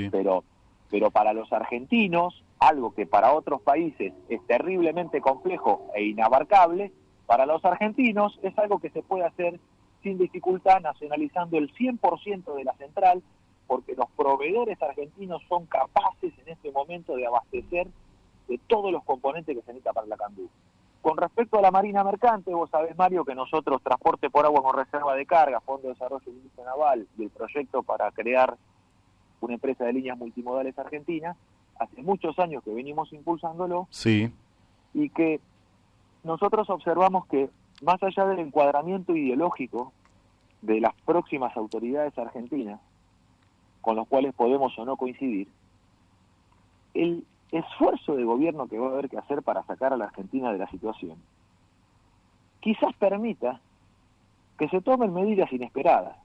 [SPEAKER 4] pero para los argentinos, algo que para otros países es terriblemente complejo e inabarcable, para los argentinos es algo que se puede hacer sin dificultad, nacionalizando el 100% de la central, porque los proveedores argentinos son capaces en este momento de abastecer de todos los componentes que se necesita para la CANDU. Con respecto a la Marina Mercante, vos sabés, Mario, que nosotros, Transporte por Agua con Reserva de Carga, Fondo de Desarrollo de Industria Naval y el proyecto para crear una empresa de líneas multimodales argentina, hace muchos años que venimos impulsándolo, y que nosotros observamos que, más allá del encuadramiento ideológico de las próximas autoridades argentinas, con los cuales podemos o no coincidir, el esfuerzo de gobierno que va a haber que hacer para sacar a la Argentina de la situación, quizás permita que se tomen medidas inesperadas.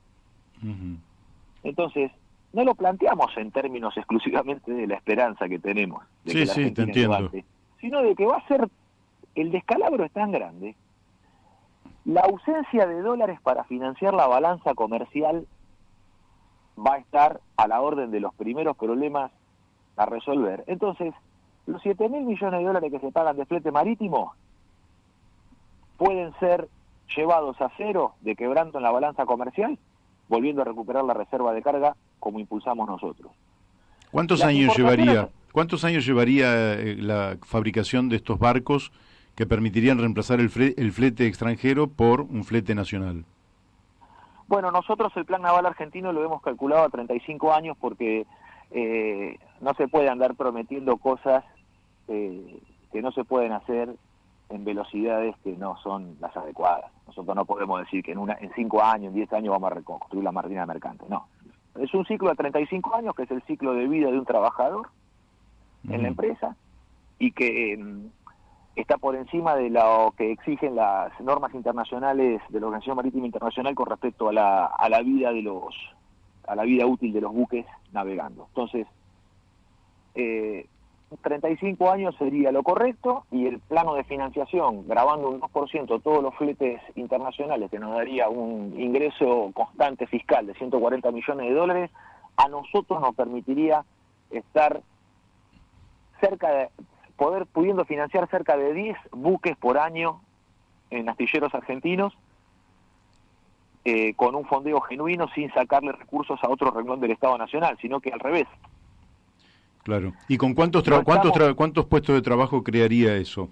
[SPEAKER 4] Entonces, no lo planteamos en términos exclusivamente de la esperanza que tenemos de que la Argentina levante, sino de que va a ser, el descalabro es tan grande, la ausencia de dólares para financiar la balanza comercial va a estar a la orden de los primeros problemas a resolver. Entonces, los 7.000 millones de dólares que se pagan de flete marítimo pueden ser llevados a cero de quebranto en la balanza comercial, volviendo a recuperar la reserva de carga como impulsamos nosotros.
[SPEAKER 1] ¿Cuántos años llevaría la fabricación de estos barcos que permitirían reemplazar el flete extranjero por un flete nacional?
[SPEAKER 4] Bueno, nosotros el Plan Naval Argentino lo hemos calculado a 35 años porque no se puede andar prometiendo cosas que no se pueden hacer en velocidades que no son las adecuadas. Nosotros no podemos decir que en 5 años, en 10 años vamos a reconstruir la Marina Mercante, no. Es un ciclo de 35 años, que es el ciclo de vida de un trabajador en la empresa, y que está por encima de lo que exigen las normas internacionales de la Organización Marítima Internacional con respecto a la vida a la vida útil de los buques navegando. Entonces, 35 años sería lo correcto, y el plano de financiación, grabando un 2% todos los fletes internacionales, que nos daría un ingreso constante fiscal de 140 millones de dólares, a nosotros nos permitiría estar pudiendo financiar cerca de 10 buques por año en astilleros argentinos, con un fondeo genuino, sin sacarle recursos a otro renglón del Estado Nacional, sino que al revés.
[SPEAKER 1] Claro. ¿Y con cuántos puestos de trabajo crearía eso?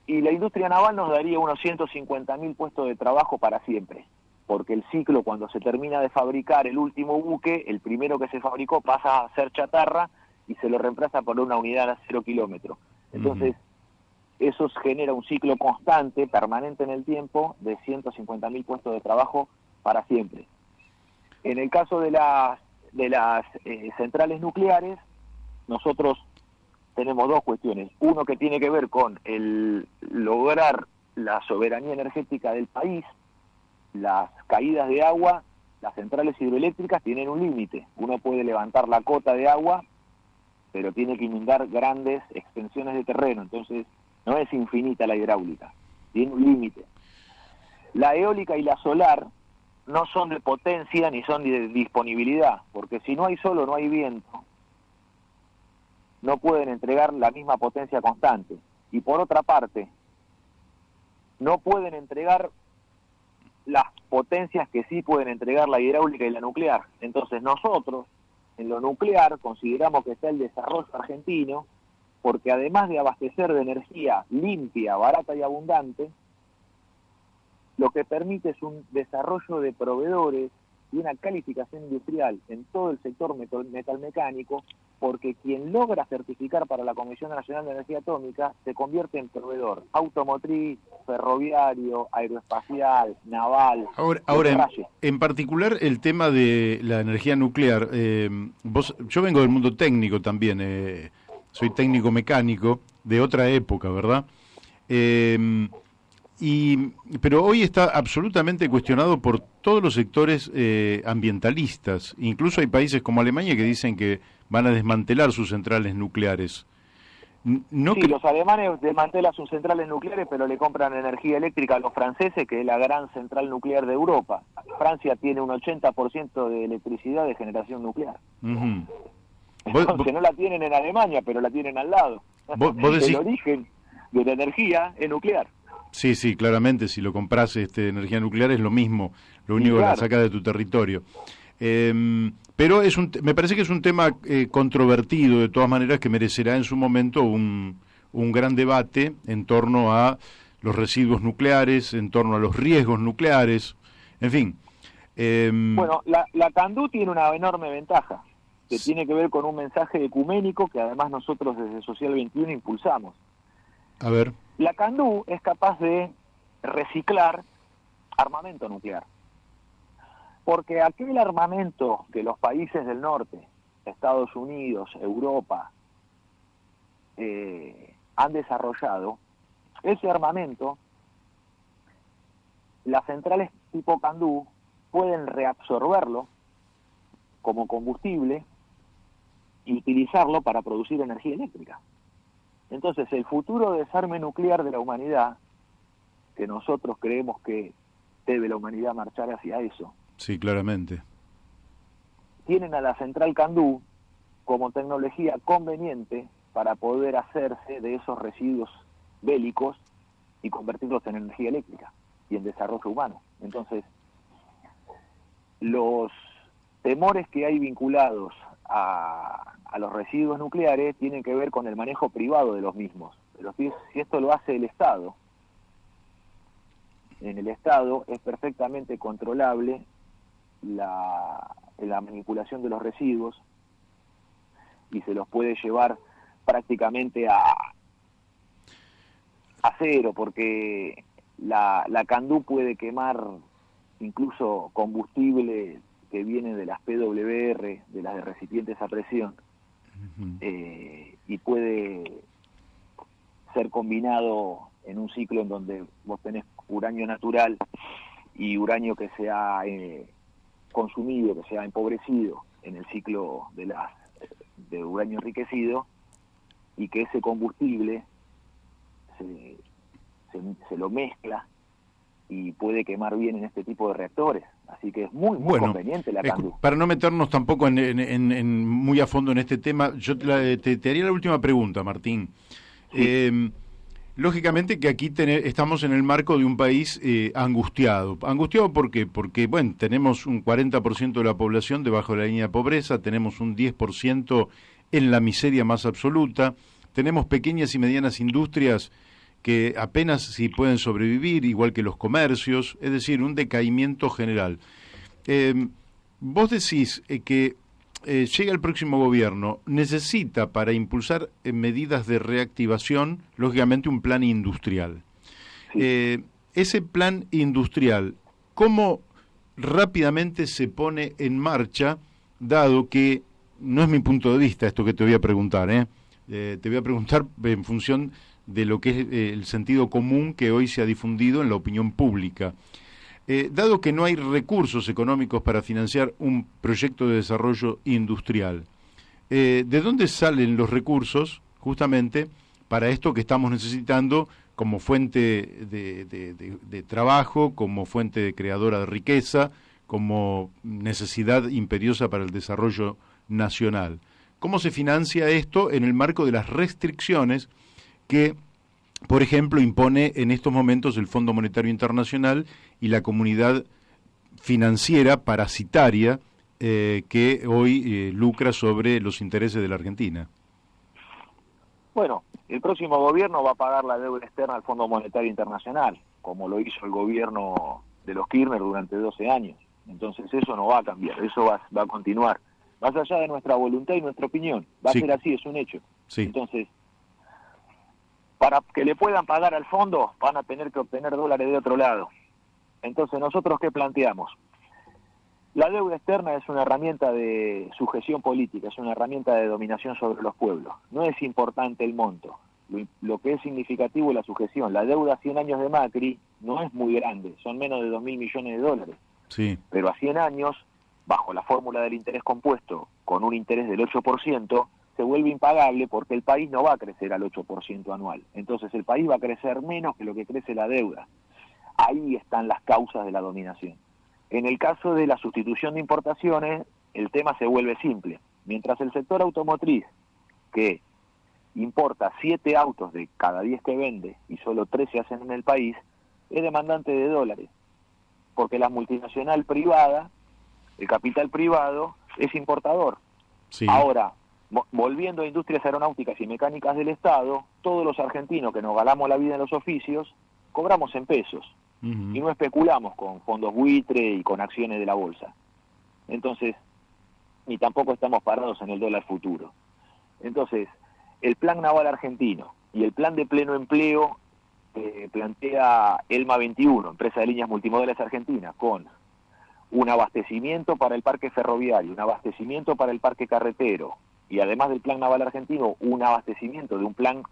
[SPEAKER 4] Y la industria naval nos daría unos 150.000 puestos de trabajo para siempre, porque el ciclo, cuando se termina de fabricar el último buque, el primero que se fabricó pasa a ser chatarra y se lo reemplaza por una unidad a 0 kilómetros. Entonces, eso genera un ciclo constante, permanente en el tiempo, de 150.000 puestos de trabajo para siempre. En el caso de las centrales nucleares, nosotros tenemos dos cuestiones. Uno, que tiene que ver con el lograr la soberanía energética del país. Las caídas de agua, las centrales hidroeléctricas tienen un límite. Uno puede levantar la cota de agua, pero tiene que inundar grandes extensiones de terreno. Entonces, no es infinita la hidráulica, tiene un límite. La eólica y la solar no son de potencia ni son de disponibilidad, porque si no hay sol o no hay viento, no pueden entregar la misma potencia constante. Y por otra parte, no pueden entregar las potencias que sí pueden entregar la hidráulica y la nuclear. Entonces nosotros, en lo nuclear, consideramos que está el desarrollo argentino, porque además de abastecer de energía limpia, barata y abundante, lo que permite es un desarrollo de proveedores y una calificación industrial en todo el sector metalmecánico, porque quien logra certificar para la Comisión Nacional de Energía Atómica se convierte en proveedor automotriz, ferroviario, aeroespacial, naval.
[SPEAKER 1] Ahora en particular el tema de la energía nuclear, yo vengo del mundo técnico también, soy técnico mecánico de otra época, ¿verdad? Pero hoy está absolutamente cuestionado por todos los sectores ambientalistas. Incluso hay países como Alemania que dicen que van a desmantelar sus centrales nucleares.
[SPEAKER 4] Los alemanes desmantelan sus centrales nucleares, pero le compran energía eléctrica a los franceses, que es la gran central nuclear de Europa. Francia tiene un 80% de electricidad de generación nuclear.
[SPEAKER 1] Uh-huh.
[SPEAKER 4] Entonces no la tienen en Alemania, pero la tienen al lado.
[SPEAKER 1] ¿Vos decís...
[SPEAKER 4] El origen de la energía es nuclear.
[SPEAKER 1] Sí, claramente, si lo compras energía nuclear es lo mismo, lo único que la saca de tu territorio. Pero me parece que es un tema controvertido, de todas maneras, que merecerá en su momento un gran debate en torno a los residuos nucleares, en torno a los riesgos nucleares, en fin.
[SPEAKER 4] Bueno, la CANDU tiene una enorme ventaja, que tiene que ver con un mensaje ecuménico que además nosotros desde Social 21 impulsamos.
[SPEAKER 1] A ver.
[SPEAKER 4] La CANDU es capaz de reciclar armamento nuclear, porque aquel armamento que los países del norte, Estados Unidos, Europa, han desarrollado, ese armamento, las centrales tipo CANDU pueden reabsorberlo como combustible y utilizarlo para producir energía eléctrica. Entonces, el futuro desarme nuclear de la humanidad, que nosotros creemos que debe la humanidad marchar hacia eso.
[SPEAKER 1] Sí, claramente.
[SPEAKER 4] Tienen a la central CANDU como tecnología conveniente para poder hacerse de esos residuos bélicos y convertirlos en energía eléctrica y en desarrollo humano. Entonces, los temores que hay vinculados a los residuos nucleares tienen que ver con el manejo privado de los mismos. Pero si esto lo hace el Estado, en el Estado es perfectamente controlable la manipulación de los residuos y se los puede llevar prácticamente a cero, porque la CANDU puede quemar incluso combustible que viene de las PWR, de las de recipientes a presión, y puede ser combinado en un ciclo en donde vos tenés uranio natural y uranio que se ha consumido, que se ha empobrecido en el ciclo de uranio enriquecido, y que ese combustible se lo mezcla y puede quemar bien en este tipo de reactores. Así que es muy conveniente la CANDU.
[SPEAKER 1] Para no meternos tampoco en muy a fondo en este tema, yo te haría la última pregunta, Martín. Sí. Lógicamente que aquí estamos en el marco de un país angustiado. ¿Angustiado por qué? Porque, bueno, tenemos un 40% de la población debajo de la línea de pobreza, tenemos un 10% en la miseria más absoluta, tenemos pequeñas y medianas industrias que apenas si pueden sobrevivir, igual que los comercios, es decir, un decaimiento general. Vos decís que llega el próximo gobierno, necesita para impulsar medidas de reactivación, lógicamente un plan industrial. Sí. Ese plan industrial, ¿cómo rápidamente se pone en marcha, dado que, no es mi punto de vista esto que te voy a preguntar, te voy a preguntar en función de lo que es el sentido común que hoy se ha difundido en la opinión pública. Dado que no hay recursos económicos para financiar un proyecto de desarrollo industrial, ¿de dónde salen los recursos justamente para esto que estamos necesitando como fuente de trabajo, como fuente de creadora de riqueza, como necesidad imperiosa para el desarrollo nacional? ¿Cómo se financia esto en el marco de las restricciones que, por ejemplo, impone en estos momentos el Fondo Monetario Internacional y la comunidad financiera parasitaria que hoy lucra sobre los intereses de la Argentina?
[SPEAKER 4] Bueno, el próximo gobierno va a pagar la deuda externa al Fondo Monetario Internacional, como lo hizo el gobierno de los Kirchner durante 12 años. Entonces eso no va a cambiar, eso va a continuar. Más allá de nuestra voluntad y nuestra opinión, va a ser así, es un hecho. Sí. Entonces, para que le puedan pagar al fondo, van a tener que obtener dólares de otro lado. Entonces, ¿nosotros qué planteamos? La deuda externa es una herramienta de sujeción política, es una herramienta de dominación sobre los pueblos. No es importante el monto. Lo que es significativo es la sujeción. La deuda a 100 años de Macri no es muy grande, son menos de 2.000 millones de dólares. Sí. Pero a 100 años, bajo la fórmula del interés compuesto, con un interés del 8%, se vuelve impagable porque el país no va a crecer al 8% anual. Entonces el país va a crecer menos que lo que crece la deuda. Ahí están las causas de la dominación. En el caso de la sustitución de importaciones, el tema se vuelve simple. Mientras el sector automotriz, que importa 7 autos de cada 10 que vende y solo 3 se hacen en el país, es demandante de dólares. Porque la multinacional privada, el capital privado, es importador. Sí. Ahora, volviendo a industrias aeronáuticas y mecánicas del Estado, todos los argentinos que nos ganamos la vida en los oficios, cobramos en pesos. Y no especulamos con fondos buitre y con acciones de la bolsa. Entonces, ni tampoco estamos parados en el dólar futuro. Entonces, el plan naval argentino y el plan de pleno empleo plantea ELMA 21, empresa de líneas multimodales argentina, con un abastecimiento para el parque ferroviario, un abastecimiento para el parque carretero, y además del plan naval argentino, un abastecimiento de un plan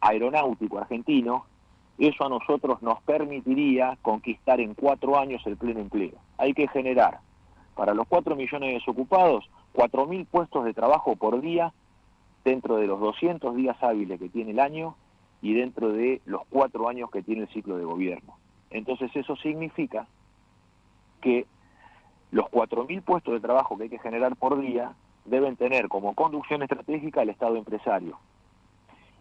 [SPEAKER 4] aeronáutico argentino. Eso a nosotros nos permitiría conquistar en 4 años el pleno empleo. Hay que generar para los 4 millones de desocupados 4.000 puestos de trabajo por día dentro de los 200 días hábiles que tiene el año y dentro de los 4 años que tiene el ciclo de gobierno. Entonces eso significa que los 4.000 puestos de trabajo que hay que generar por día deben tener como conducción estratégica el Estado empresario.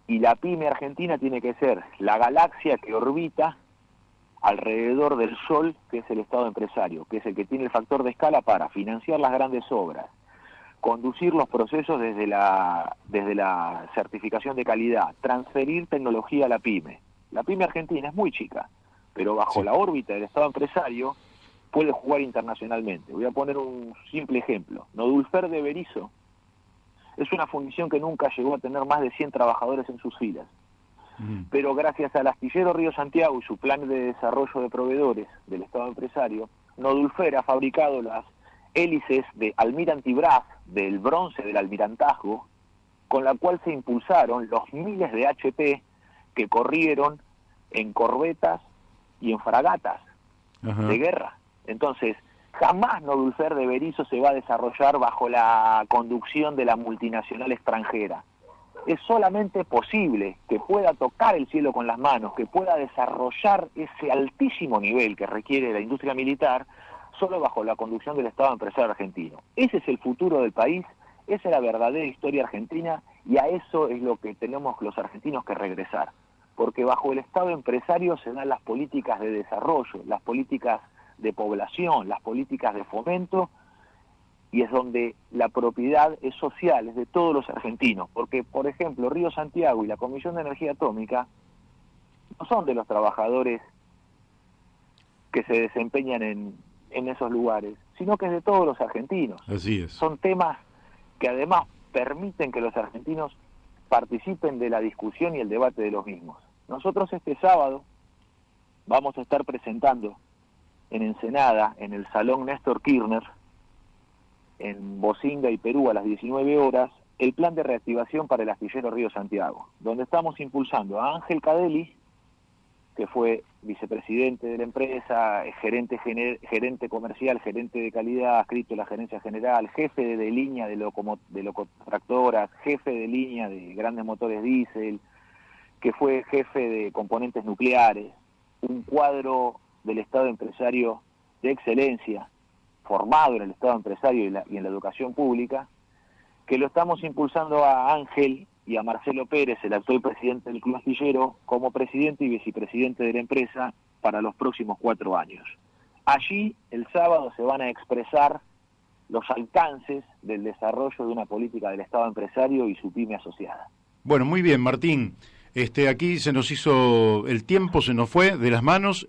[SPEAKER 4] Y la pyme argentina tiene que ser la galaxia que orbita alrededor del Sol, que es el Estado empresario, que es el que tiene el factor de escala para financiar las grandes obras, conducir los procesos desde la certificación de calidad, transferir tecnología a la pyme. La pyme argentina es muy chica, pero bajo la órbita del Estado empresario puede jugar internacionalmente. Voy a poner un simple ejemplo. Nodulfer de Berisso es una fundición que nunca llegó a tener más de 100 trabajadores en sus filas. Pero gracias al astillero Río Santiago y su plan de desarrollo de proveedores del Estado empresario, Nodulfer ha fabricado las hélices de Almirante Brás, del bronce del almirantazgo, con la cual se impulsaron los miles de HP que corrieron en corbetas y en fragatas de guerra. Entonces, jamás Nobelfer de Berisso se va a desarrollar bajo la conducción de la multinacional extranjera. Es solamente posible que pueda tocar el cielo con las manos, que pueda desarrollar ese altísimo nivel que requiere la industria militar, solo bajo la conducción del Estado empresario argentino. Ese es el futuro del país, esa es la verdadera historia argentina, y a eso es lo que tenemos los argentinos que regresar. Porque bajo el Estado empresario se dan las políticas de desarrollo, las políticas de población, las políticas de fomento, y es donde la propiedad es social, es de todos los argentinos. Porque, por ejemplo, Río Santiago y la Comisión de Energía Atómica no son de los trabajadores que se desempeñan en esos lugares, sino que es de todos los argentinos.
[SPEAKER 1] Así es.
[SPEAKER 4] Son temas que además permiten que los argentinos participen de la discusión y el debate de los mismos. Nosotros este sábado vamos a estar presentando en Ensenada, en el Salón Néstor Kirchner, en Bocinga y Perú a las 19 horas, el plan de reactivación para el astillero Río Santiago, donde estamos impulsando a Ángel Cadelli, que fue vicepresidente de la empresa, gerente comercial, gerente de calidad, adscrito a la gerencia general, jefe de línea de locotractoras, jefe de línea de grandes motores diésel, que fue jefe de componentes nucleares, un cuadro del Estado empresario de excelencia, formado en el Estado empresario y en la educación pública, que lo estamos impulsando a Ángel y a Marcelo Pérez, el actual presidente del Club Astillero, como presidente y vicepresidente de la empresa para los próximos 4 años. Allí, el sábado, se van a expresar los alcances del desarrollo de una política del Estado empresario y su pyme asociada.
[SPEAKER 1] Bueno, muy bien, Martín. Aquí se nos hizo el tiempo, se nos fue de las manos.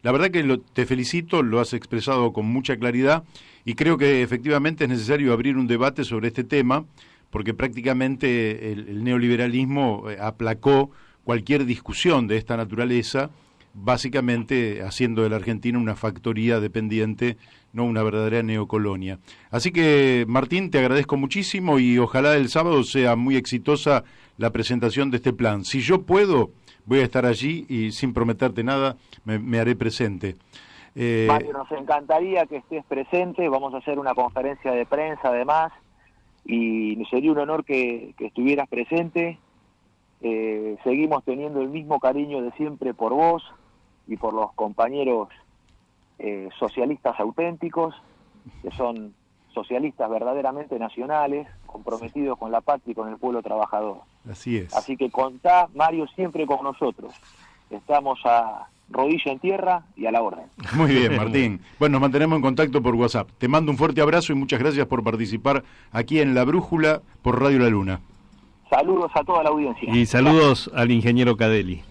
[SPEAKER 1] La verdad que te felicito, lo has expresado con mucha claridad y creo que efectivamente es necesario abrir un debate sobre este tema, porque prácticamente el neoliberalismo aplacó cualquier discusión de esta naturaleza, básicamente haciendo de la Argentina una factoría dependiente, no una verdadera neocolonia. Así que, Martín, te agradezco muchísimo y ojalá el sábado sea muy exitosa la presentación de este plan. Si yo puedo, voy a estar allí y sin prometerte nada, me haré presente.
[SPEAKER 4] Mario, nos encantaría que estés presente, vamos a hacer una conferencia de prensa además, y sería un honor que estuvieras presente. Seguimos teniendo el mismo cariño de siempre por vos y por los compañeros socialistas auténticos, que son socialistas verdaderamente nacionales, comprometidos con la patria y con el pueblo trabajador.
[SPEAKER 1] Así es.
[SPEAKER 4] Así que contá, Mario, siempre con nosotros. Estamos a rodilla en tierra y a la orden.
[SPEAKER 1] Muy bien, Martín. Bueno, nos mantenemos en contacto por WhatsApp. Te mando un fuerte abrazo y muchas gracias por participar aquí en La Brújula por Radio La Luna.
[SPEAKER 4] Saludos a toda la audiencia.
[SPEAKER 2] Y saludos al ingeniero Cadelli.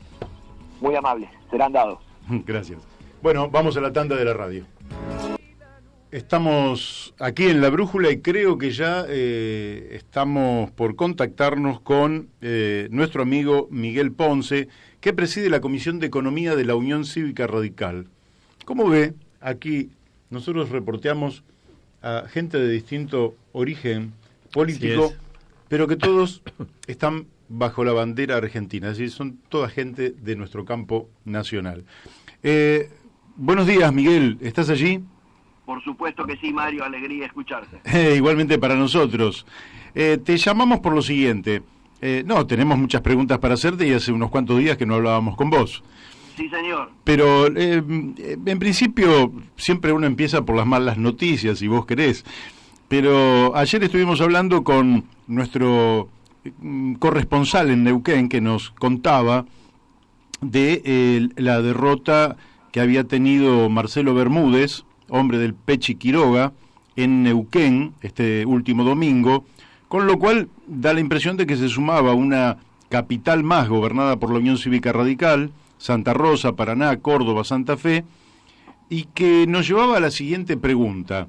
[SPEAKER 4] Muy amables, serán dados.
[SPEAKER 1] Gracias. Bueno, vamos a la tanda de la radio. Estamos aquí en La Brújula y creo que ya estamos por contactarnos con nuestro amigo Miguel Ponce, que preside la Comisión de Economía de la Unión Cívica Radical. Como ve, aquí nosotros reporteamos a gente de distinto origen político, pero que todos están bajo la bandera argentina, es decir, son toda gente de nuestro campo nacional. Buenos días, Miguel, ¿estás allí?
[SPEAKER 5] Por supuesto que sí, Mario, alegría escucharte.
[SPEAKER 1] Igualmente para nosotros. Te llamamos por lo siguiente. Tenemos muchas preguntas para hacerte y hace unos cuantos días que no hablábamos con vos.
[SPEAKER 5] Sí, señor.
[SPEAKER 1] Pero en principio siempre uno empieza por las malas noticias, si vos querés. Pero ayer estuvimos hablando con nuestro corresponsal en Neuquén, que nos contaba de la derrota que había tenido Marcelo Bermúdez, hombre del Pechi Quiroga, en Neuquén este último domingo, con lo cual da la impresión de que se sumaba una capital más gobernada por la Unión Cívica Radical, Santa Rosa, Paraná, Córdoba, Santa Fe, y que nos llevaba a la siguiente pregunta.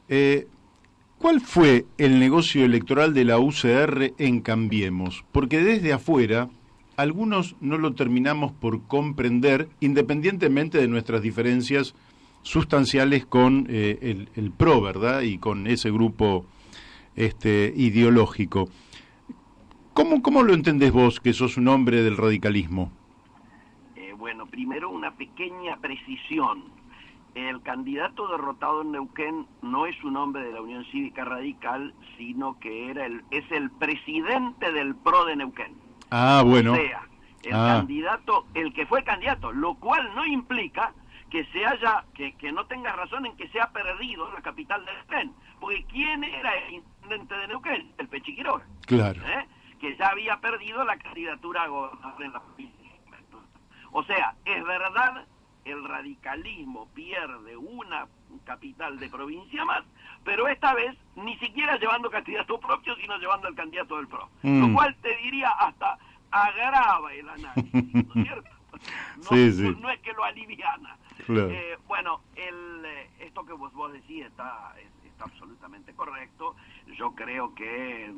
[SPEAKER 1] ¿Cuál fue el negocio electoral de la UCR en Cambiemos? Porque desde afuera algunos no lo terminamos por comprender, independientemente de nuestras diferencias sustanciales con el PRO, ¿verdad? Y con ese grupo ideológico. ¿Cómo lo entendés vos, que sos un hombre del radicalismo?
[SPEAKER 5] Bueno, primero una pequeña precisión. El candidato derrotado en Neuquén no es un hombre de la Unión Cívica Radical, sino que es el presidente del PRO de Neuquén.
[SPEAKER 1] Ah, bueno.
[SPEAKER 5] O sea, candidato, el que fue candidato, lo cual no implica que que no tenga razón en que se ha perdido la capital de Neuquén. Porque ¿quién era el intendente de Neuquén? El Pechi Quiroga.
[SPEAKER 1] Claro.
[SPEAKER 5] Que ya había perdido la candidatura a gobernador en la provincia. O sea, es verdad, el radicalismo pierde una capital de provincia más, pero esta vez ni siquiera llevando candidato propio, sino llevando al candidato del PRO. Lo cual te diría hasta agrava el análisis, ¿no es cierto? No es que lo aliviana.
[SPEAKER 1] Claro.
[SPEAKER 5] Bueno, esto que vos decís está absolutamente correcto. Yo creo que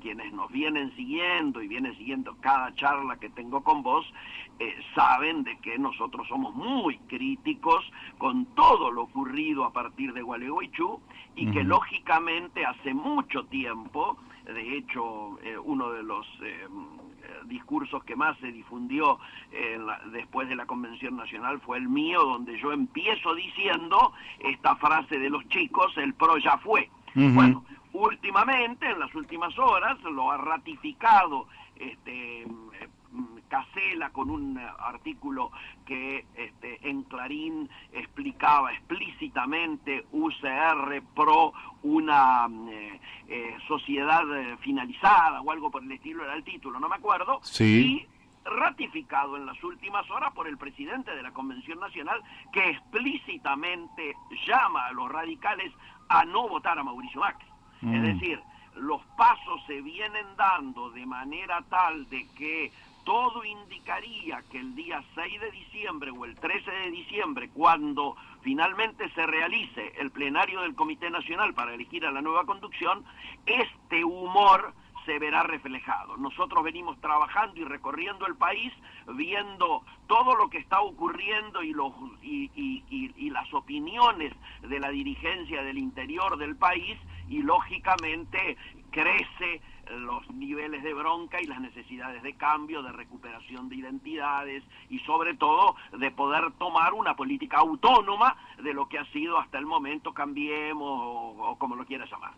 [SPEAKER 5] quienes nos vienen siguiendo y vienen siguiendo cada charla que tengo con vos, saben de que nosotros somos muy críticos con todo lo ocurrido a partir de Gualeguaychú y que lógicamente hace mucho tiempo, de hecho uno de los discursos que más se difundió después de la Convención Nacional fue el mío, donde yo empiezo diciendo esta frase de los chicos: el PRO ya fue. Bueno, últimamente, en las últimas horas, lo ha ratificado Casela con un artículo que en Clarín explicaba explícitamente UCR PRO, una sociedad finalizada o algo por el estilo, era el título, no me acuerdo.
[SPEAKER 1] Sí.
[SPEAKER 5] Y ratificado en las últimas horas por el presidente de la Convención Nacional, que explícitamente llama a los radicales a no votar a Mauricio Macri. Es decir, los pasos se vienen dando de manera tal de que todo indicaría que el día 6 de diciembre o el 13 de diciembre, cuando finalmente se realice el plenario del Comité Nacional para elegir a la nueva conducción, este humor se verá reflejado. Nosotros venimos trabajando y recorriendo el país, viendo todo lo que está ocurriendo y las opiniones de la dirigencia del interior del país, y lógicamente crece los niveles de bronca y las necesidades de cambio, de recuperación de identidades y sobre todo de poder tomar una política autónoma de lo que ha sido hasta el momento Cambiemos o como lo quieras llamar.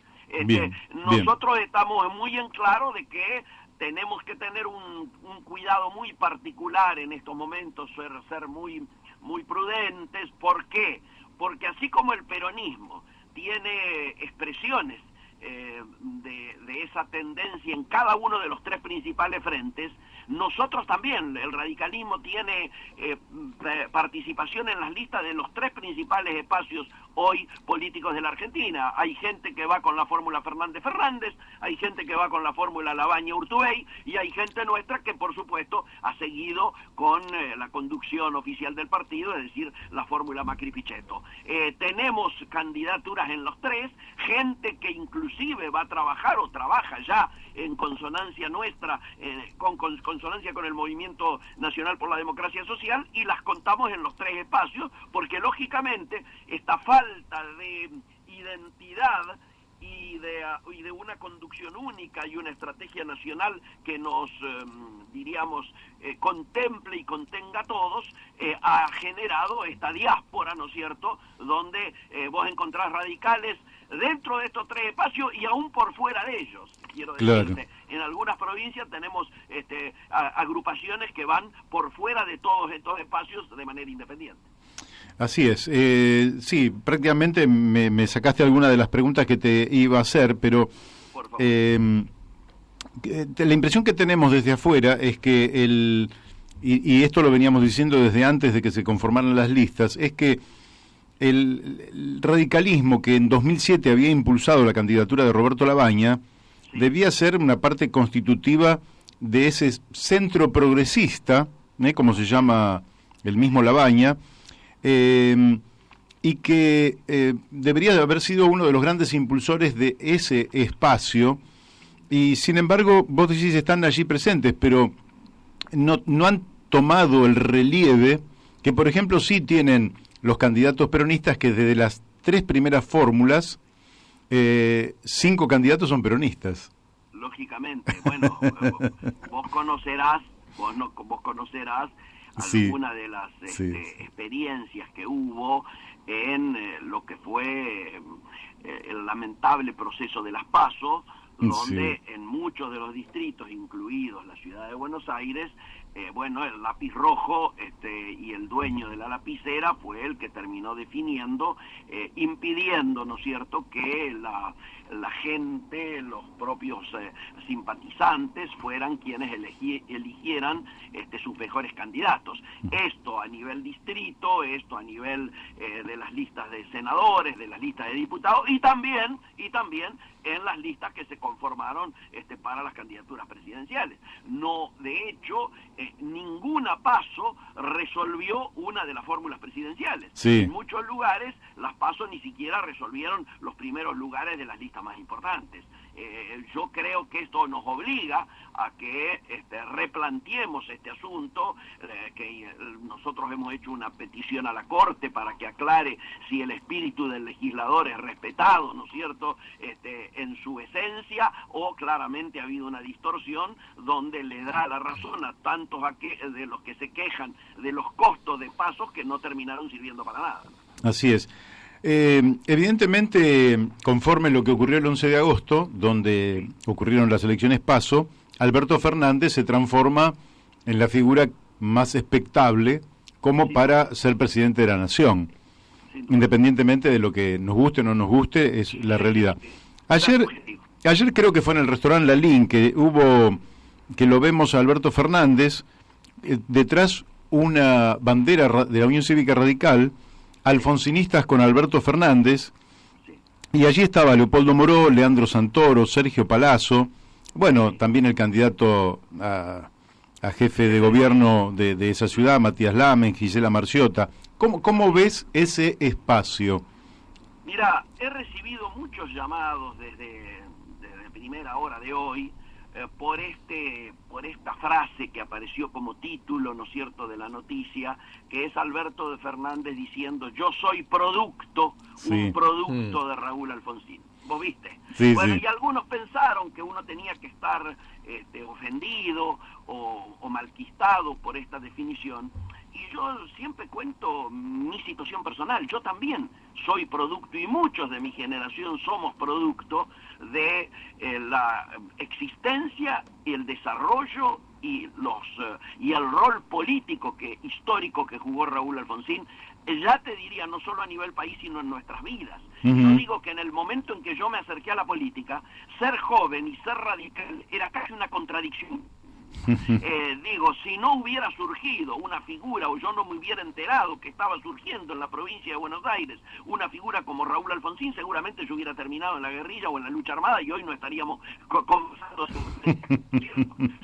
[SPEAKER 5] Nosotros estamos muy en claro de que tenemos que tener un cuidado muy particular en estos momentos, ser muy prudentes. ¿Por qué? Porque así como el peronismo tiene expresiones de esa tendencia en cada uno de los tres principales frentes, nosotros también, el radicalismo tiene participación en las listas de los tres principales espacios hoy políticos de la Argentina. Hay gente que va con la fórmula Fernández, hay gente que va con la fórmula Labaña-Urtubey, y hay gente nuestra que por supuesto ha seguido con la conducción oficial del partido, es decir, la fórmula Macri-Pichetto. Tenemos candidaturas en los tres, gente que inclusive va a trabajar o trabaja ya en consonancia nuestra, con consonancia con el Movimiento Nacional por la Democracia Social, y las contamos en los tres espacios, porque lógicamente esta falta de identidad y de una conducción única y una estrategia nacional que nos, contemple y contenga a todos, ha generado esta diáspora, ¿no es cierto?, donde vos encontrás radicales dentro de estos tres espacios y aún por fuera de ellos. Quiero decirte, claro, en algunas provincias tenemos agrupaciones que van por fuera de todos estos espacios de manera independiente.
[SPEAKER 1] Así es. Sí, prácticamente me sacaste alguna de las preguntas que te iba a hacer, pero la impresión que tenemos desde afuera es que y esto lo veníamos diciendo desde antes de que se conformaran las listas, es que el radicalismo que en 2007 había impulsado la candidatura de Roberto Labaña, sí, debía ser una parte constitutiva de ese centro progresista, como se llama el mismo Labaña, y que debería de haber sido uno de los grandes impulsores de ese espacio, y sin embargo vos decís están allí presentes, pero no han tomado el relieve que por ejemplo sí tienen los candidatos peronistas, que desde las tres primeras fórmulas 5 candidatos son peronistas.
[SPEAKER 5] lógicamente. Bueno, vos conocerás
[SPEAKER 1] Sí,
[SPEAKER 5] alguna de las
[SPEAKER 1] sí.
[SPEAKER 5] experiencias que hubo en lo que fue el lamentable proceso de las PASO, donde en muchos de los distritos, incluidos la ciudad de Buenos Aires, bueno, el lápiz rojo y el dueño de la lapicera fue el que terminó definiendo, impidiendo, ¿no es cierto?, que la gente, los propios simpatizantes, fueran quienes eligieran sus mejores candidatos. Esto a nivel distrito, esto a nivel de las listas de senadores, de las listas de diputados, y también en las listas que se conformaron para las candidaturas presidenciales. No, de hecho, ninguna PASO resolvió una de las fórmulas presidenciales.
[SPEAKER 1] Sí.
[SPEAKER 5] En muchos lugares las PASO ni siquiera resolvieron los primeros lugares de las listas más importantes. Yo creo que esto nos obliga a que replanteemos este asunto, que nosotros hemos hecho una petición a la Corte para que aclare si el espíritu del legislador es respetado, ¿no es cierto?, en su esencia, o claramente ha habido una distorsión donde le da la razón a tantos de los que se quejan de los costos de pasos que no terminaron sirviendo para nada.
[SPEAKER 1] Así es. Evidentemente, conforme lo que ocurrió el 11 de agosto, donde ocurrieron las elecciones PASO, Alberto Fernández se transforma en la figura más expectable como para ser presidente de la nación. Independientemente de lo que nos guste o no nos guste, es la realidad. Ayer creo que fue en el restaurante La Lin que lo vemos a Alberto Fernández, detrás una bandera de la Unión Cívica Radical, alfonsinistas con Alberto Fernández, y allí estaba Leopoldo Moró, Leandro Santoro, Sergio Palazzo, bueno, también el candidato a jefe de gobierno de esa ciudad, Matías Lamen, Gisela Marciota. ¿Cómo ves ese espacio?
[SPEAKER 5] Mira, he recibido muchos llamados desde primera hora de hoy por esta frase que apareció como título, ¿no es cierto?, de la noticia, que es Alberto Fernández diciendo: yo soy producto, un producto de Raúl Alfonsín. ¿Vos viste?
[SPEAKER 1] Sí,
[SPEAKER 5] bueno,
[SPEAKER 1] sí.
[SPEAKER 5] Y algunos pensaron que uno tenía que estar ofendido o malquistado por esta definición. Y yo siempre cuento mi situación personal. Yo también soy producto, y muchos de mi generación somos producto de la existencia y el desarrollo y el rol político histórico que jugó Raúl Alfonsín. Ya te diría, no solo a nivel país, sino en nuestras vidas. Yo digo que en el momento en que yo me acerqué a la política, ser joven y ser radical era casi una contradicción. Digo, si no hubiera surgido una figura, o yo no me hubiera enterado que estaba surgiendo en la provincia de Buenos Aires una figura como Raúl Alfonsín, seguramente yo hubiera terminado en la guerrilla o en la lucha armada y hoy no estaríamos conversando.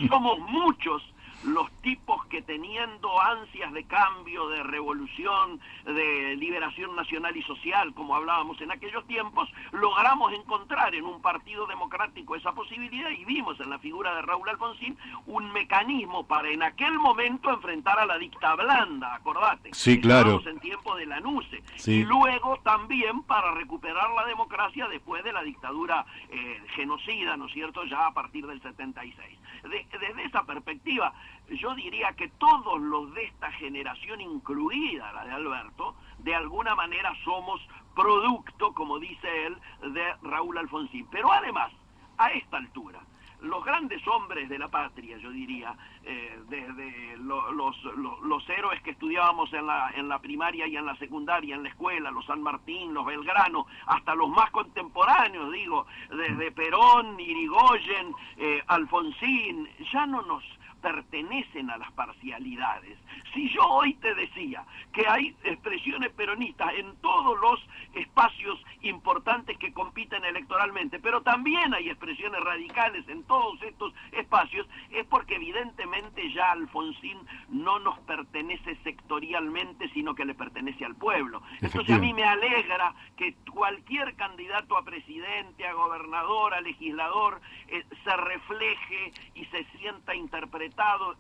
[SPEAKER 5] Somos muchos los tipos que, teniendo ansias de cambio, de revolución, de liberación nacional y social, como hablábamos en aquellos tiempos, logramos encontrar en un partido democrático esa posibilidad, y vimos en la figura de Raúl Alfonsín un mecanismo para en aquel momento enfrentar a la dicta blanda, acordate.
[SPEAKER 1] Sí, claro.
[SPEAKER 5] Estábamos en tiempo de Lanusse.
[SPEAKER 1] Sí.
[SPEAKER 5] Y luego también para recuperar la democracia después de la dictadura genocida, ¿no es cierto?, ya a partir del 76. Desde esa perspectiva, yo diría que todos los de esta generación, incluida la de Alberto, de alguna manera somos producto, como dice él, de Raúl Alfonsín. Pero además, a esta altura, los grandes hombres de la patria, yo diría, desde los héroes que estudiábamos en la primaria y en la secundaria, en la escuela, los San Martín, los Belgrano, hasta los más contemporáneos, digo, desde Perón, Irigoyen, Alfonsín, ya no nos pertenecen a las parcialidades. Si yo hoy te decía que hay expresiones peronistas en todos los espacios importantes que compiten electoralmente, pero también hay expresiones radicales en todos estos espacios, es porque evidentemente ya Alfonsín no nos pertenece sectorialmente, sino que le pertenece al pueblo. Entonces a mí me alegra que cualquier candidato a presidente, a gobernador, a legislador, se refleje y se sienta interpretado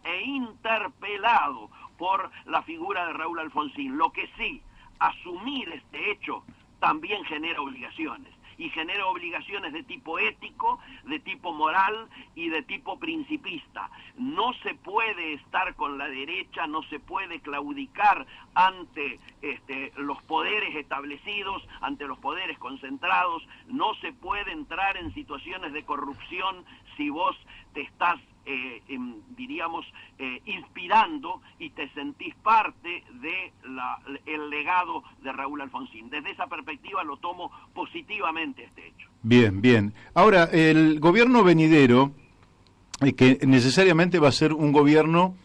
[SPEAKER 5] e interpelado por la figura de Raúl Alfonsín. Lo que sí, asumir este hecho también genera obligaciones. y genera obligaciones de tipo ético, de tipo moral y de tipo principista. No se puede estar con la derecha, no se puede claudicar ante los poderes establecidos, ante los poderes concentrados, no se puede entrar en situaciones de corrupción si vos te estás inspirando y te sentís parte de el legado de Raúl Alfonsín. Desde esa perspectiva lo tomo positivamente este hecho.
[SPEAKER 1] Bien, bien. Ahora, el gobierno venidero, que necesariamente va a ser un gobierno,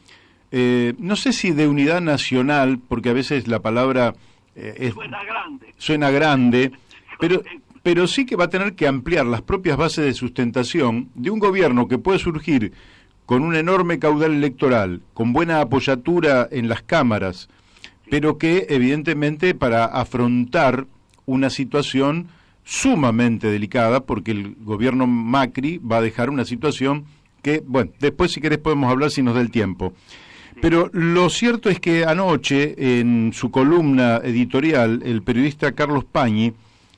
[SPEAKER 1] no sé si de unidad nacional, porque a veces la palabra suena grande, pero sí que va a tener que ampliar las propias bases de sustentación de un gobierno que puede surgir con un enorme caudal electoral, con buena apoyatura en las cámaras, pero que evidentemente para afrontar una situación sumamente delicada, porque el gobierno Macri va a dejar una situación que, bueno, después si querés podemos hablar si nos da el tiempo. Pero lo cierto es que anoche, en su columna editorial, el periodista Carlos Pañi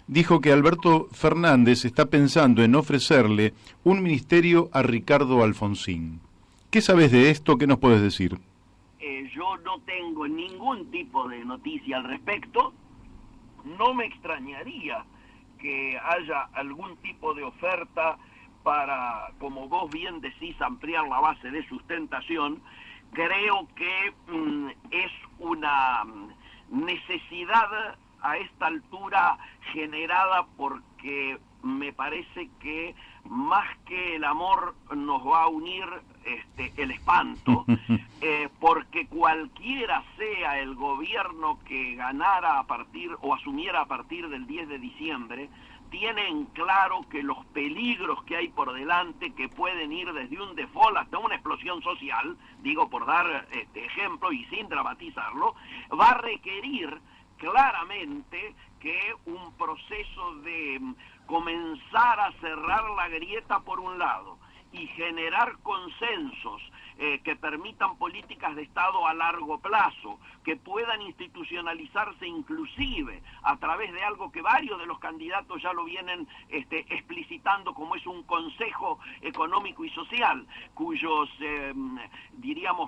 [SPEAKER 1] dijo que Alberto Fernández está pensando en ofrecerle un ministerio a Ricardo Alfonsín. ¿Qué sabes de esto? ¿Qué nos puedes decir?
[SPEAKER 5] Yo no tengo ningún tipo de noticia al respecto. No me extrañaría que haya algún tipo de oferta para, como vos bien decís, ampliar la base de sustentación. Creo que es una necesidad a esta altura generada porque me parece que más que el amor nos va a unir el espanto, porque cualquiera sea el gobierno que ganara a partir o asumiera a partir del 10 de diciembre, tiene en claro que los peligros que hay por delante, que pueden ir desde un default hasta una explosión social, digo por dar ejemplo y sin dramatizarlo, va a requerir claramente que un proceso de comenzar a cerrar la grieta por un lado y generar consensos que permitan políticas de Estado a largo plazo, que puedan institucionalizarse inclusive a través de algo que varios de los candidatos ya lo vienen explicitando, como es un Consejo Económico y Social, cuyos,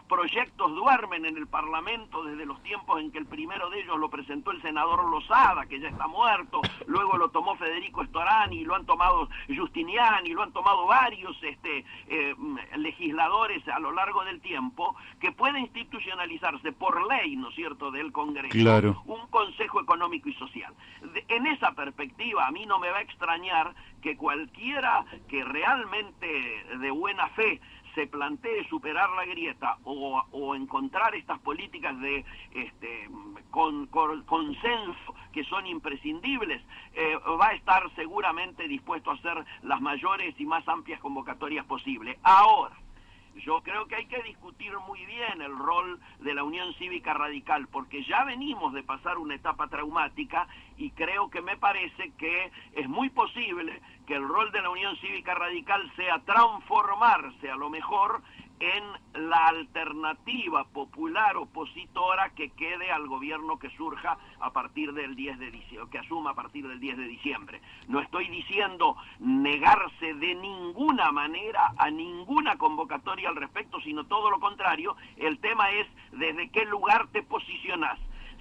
[SPEAKER 5] proyectos duermen en el Parlamento desde los tiempos en que el primero de ellos lo presentó el senador Lozada, que ya está muerto, luego lo tomó Federico Storani, lo han tomado Giustiniani, lo han tomado varios legisladores a lo largo del tiempo, que puede institucionalizarse por ley, ¿no es cierto?, del Congreso,
[SPEAKER 1] claro,
[SPEAKER 5] un Consejo Económico y Social. En esa perspectiva, a mí no me va a extrañar que cualquiera que realmente de buena fe se plantee superar la grieta o encontrar estas políticas de consenso que son imprescindibles, va a estar seguramente dispuesto a hacer las mayores y más amplias convocatorias posibles. Ahora, yo creo que hay que discutir muy bien el rol de la Unión Cívica Radical, porque ya venimos de pasar una etapa traumática y creo que me parece que es muy posible que el rol de la Unión Cívica Radical sea transformarse a lo mejor en la alternativa popular opositora que quede al gobierno que surja a partir del 10 de diciembre, que asuma a partir del 10 de diciembre. No estoy diciendo negarse de ninguna manera a ninguna convocatoria al respecto, sino todo lo contrario. El tema es desde qué lugar te posicionás.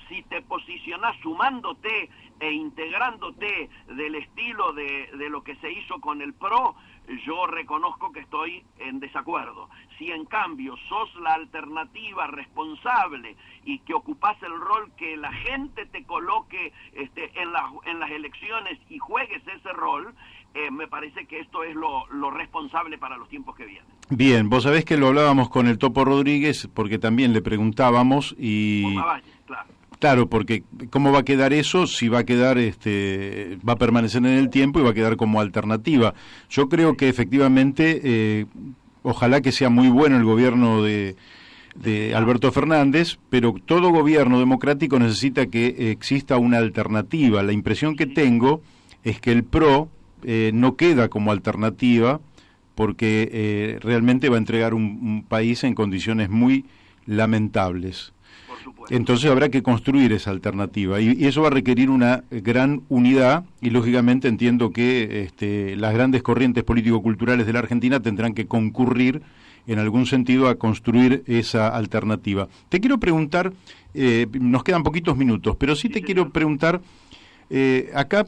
[SPEAKER 5] Si te posicionás sumándote e integrándote del estilo de lo que se hizo con el PRO, yo reconozco que estoy en desacuerdo. Si en cambio sos la alternativa responsable y que ocupás el rol que la gente te coloque en las elecciones y juegues ese rol, me parece que esto es lo responsable para los tiempos que vienen.
[SPEAKER 1] Bien, vos sabés que lo hablábamos con el Topo Rodríguez, porque también le preguntábamos y...
[SPEAKER 5] Por Lavalle, claro.
[SPEAKER 1] Claro, porque ¿cómo va a quedar eso? Si va a quedar, va a permanecer en el tiempo y va a quedar como alternativa. Yo creo que efectivamente, ojalá que sea muy bueno el gobierno de Alberto Fernández, pero todo gobierno democrático necesita que exista una alternativa. La impresión que tengo es que el PRO no queda como alternativa porque realmente va a entregar un país en condiciones muy lamentables.
[SPEAKER 5] Por supuesto.
[SPEAKER 1] Entonces habrá que construir esa alternativa y eso va a requerir una gran unidad y lógicamente entiendo que las grandes corrientes político-culturales de la Argentina tendrán que concurrir en algún sentido a construir esa alternativa. Te quiero preguntar, nos quedan poquitos minutos, pero sí te quiero preguntar, acá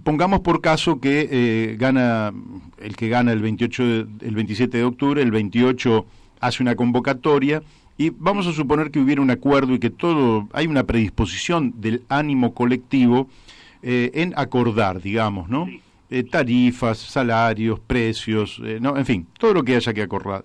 [SPEAKER 1] pongamos por caso que gana el 27 de octubre, el 28 hace una convocatoria y vamos a suponer que hubiera un acuerdo y que hay una predisposición del ánimo colectivo en acordar, digamos, ¿no?
[SPEAKER 5] Sí.
[SPEAKER 1] Tarifas, salarios, precios, no, en fin, todo lo que haya que acordar.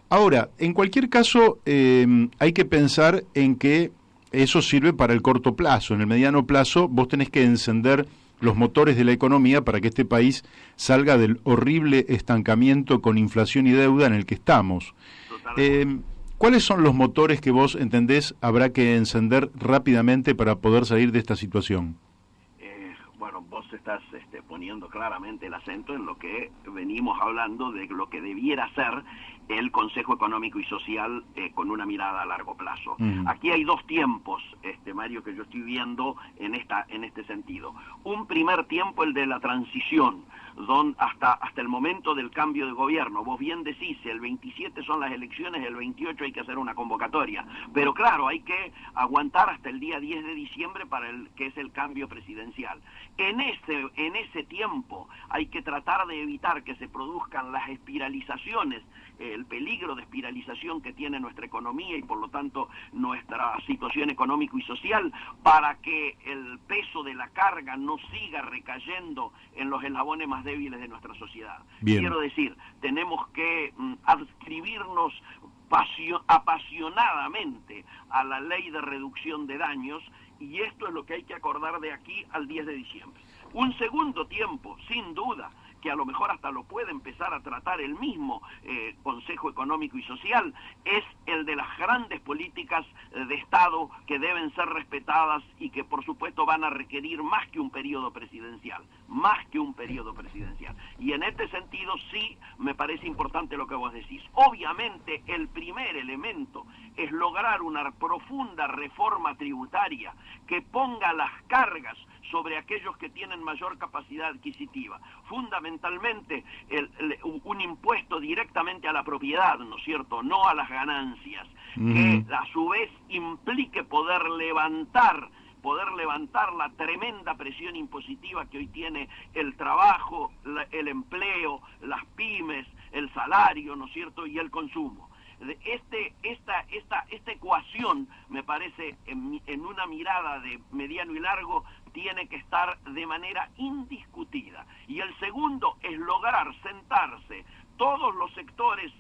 [SPEAKER 1] Ahora, en cualquier caso, hay que pensar en que eso sirve para el corto plazo. En el mediano plazo, vos tenés que encender los motores de la economía para que este país salga del horrible estancamiento con inflación y deuda en el que estamos. ¿Cuáles son los motores que vos entendés habrá que encender rápidamente para poder salir de esta situación?
[SPEAKER 5] Bueno, vos estás poniendo claramente el acento en lo que venimos hablando de lo que debiera ser el Consejo Económico y Social con una mirada a largo plazo. Aquí hay dos tiempos, Mario, que yo estoy viendo en este sentido. Un primer tiempo, el de la transición, hasta el momento del cambio de gobierno. Vos bien decís, el 27 son las elecciones, el 28 hay que hacer una convocatoria. Pero claro, hay que aguantar hasta el día 10 de diciembre que es el cambio presidencial. En ese tiempo hay que tratar de evitar que se produzcan las espiralizaciones, el peligro de espiralización que tiene nuestra economía y por lo tanto nuestra situación económico y social, para que el peso de la carga no siga recayendo en los eslabones más débiles de nuestra sociedad.
[SPEAKER 1] Bien.
[SPEAKER 5] Quiero decir, tenemos que adscribirnos apasionadamente a la ley de reducción de daños y esto es lo que hay que acordar de aquí al 10 de diciembre. Un segundo tiempo, sin duda, que a lo mejor hasta lo puede empezar a tratar el mismo Consejo Económico y Social, es el de las grandes políticas de Estado que deben ser respetadas y que por supuesto van a requerir más que un periodo presidencial, Y en este sentido sí me parece importante lo que vos decís. Obviamente el primer elemento es lograr una profunda reforma tributaria que ponga las cargas sobre aquellos que tienen mayor capacidad adquisitiva. Fundamentalmente, un impuesto directamente a la propiedad, ¿no es cierto?, no a las ganancias, que a su vez implique poder levantar la tremenda presión impositiva que hoy tiene el trabajo, el empleo, las pymes, el salario, ¿no es cierto?, y el consumo. Esta ecuación, me parece, en una mirada de mediano y largo, tiene que estar de manera indiscutida. Y el segundo es lograr sentarse todos los sectores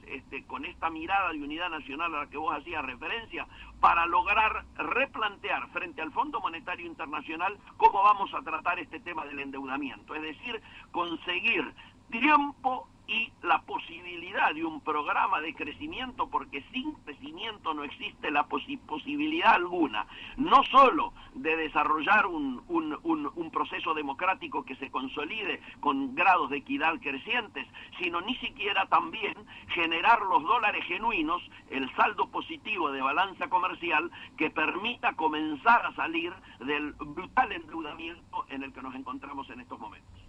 [SPEAKER 5] con esta mirada de unidad nacional a la que vos hacías referencia, para lograr replantear frente al Fondo Monetario Internacional cómo vamos a tratar este tema del endeudamiento. Es decir, conseguir tiempo y la posibilidad de un programa de crecimiento, porque sin crecimiento no existe la posibilidad alguna, no solo de desarrollar un proceso democrático que se consolide con grados de equidad crecientes, sino ni siquiera también generar los dólares genuinos, el saldo positivo de balanza comercial que permita comenzar a salir del brutal endeudamiento en el que nos encontramos en estos momentos.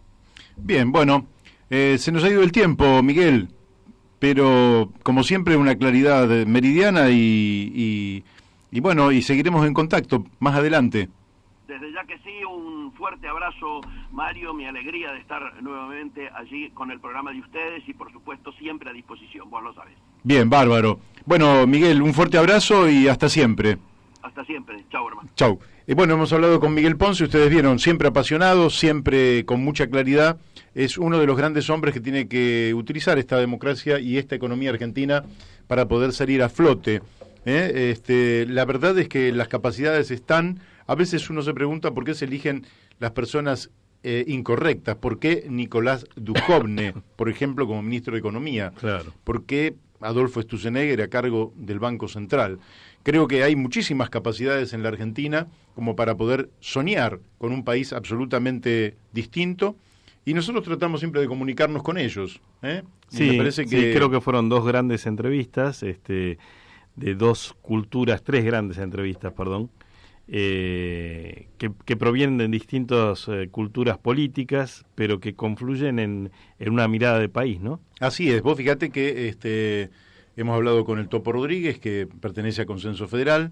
[SPEAKER 1] Bien, bueno, se nos ha ido el tiempo, Miguel, pero como siempre una claridad meridiana y bueno, y seguiremos en contacto más adelante.
[SPEAKER 5] Desde ya que sí, un fuerte abrazo, Mario, mi alegría de estar nuevamente allí con el programa de ustedes y por supuesto siempre a disposición, vos lo sabés.
[SPEAKER 1] Bien, bárbaro. Bueno, Miguel, un fuerte abrazo y hasta siempre.
[SPEAKER 5] Hasta siempre, chau hermano.
[SPEAKER 1] Chau. Bueno, hemos hablado con Miguel Ponce, ustedes vieron, siempre apasionado, siempre con mucha claridad. Es uno de los grandes hombres que tiene que utilizar esta democracia y esta economía argentina para poder salir a flote. La verdad es que las capacidades están. A veces uno se pregunta por qué se eligen las personas incorrectas. ¿Por qué Nicolás Dujovne, por ejemplo, como ministro de Economía?
[SPEAKER 2] Claro.
[SPEAKER 1] ¿Por qué Adolfo Sturzenegger a cargo del Banco Central? Creo que hay muchísimas capacidades en la Argentina como para poder soñar con un país absolutamente distinto y nosotros tratamos siempre de comunicarnos con ellos.
[SPEAKER 2] Sí,
[SPEAKER 1] me parece que...
[SPEAKER 2] sí, creo que fueron dos grandes entrevistas, de dos culturas, tres grandes entrevistas, perdón, que provienen de distintas culturas políticas, pero que confluyen en una mirada de país, ¿no?
[SPEAKER 1] Así es. Vos fíjate que hemos hablado con el Topo Rodríguez, que pertenece a Consenso Federal,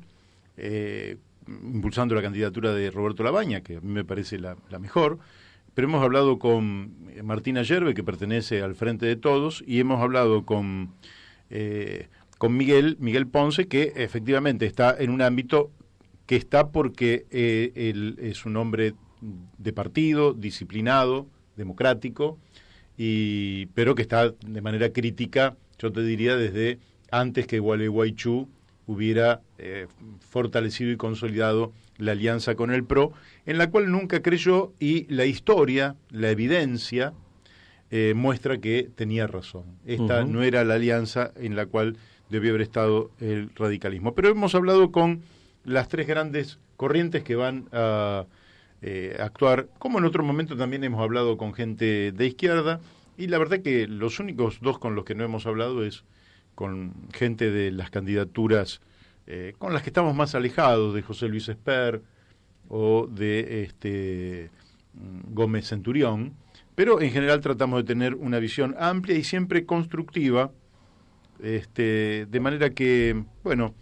[SPEAKER 1] impulsando la candidatura de Roberto Labaña, que a mí me parece la mejor, pero hemos hablado con Martina Yerbe, que pertenece al Frente de Todos, y hemos hablado con Miguel Ponce, que efectivamente está en un ámbito que está porque él es un hombre de partido, disciplinado, democrático, pero que está de manera crítica, yo te diría, desde antes que Gualeguaychú hubiera fortalecido y consolidado la alianza con el PRO, en la cual nunca creyó, y la historia, la evidencia, muestra que tenía razón. Esta no era la alianza en la cual debió haber estado el radicalismo. Pero hemos hablado con las tres grandes corrientes que van a actuar, como en otro momento también hemos hablado con gente de izquierda, y la verdad que los únicos dos con los que no hemos hablado es con gente de las candidaturas con las que estamos más alejados, de José Luis Esper o de Gómez Centurión, pero en general tratamos de tener una visión amplia y siempre constructiva, de manera que, bueno,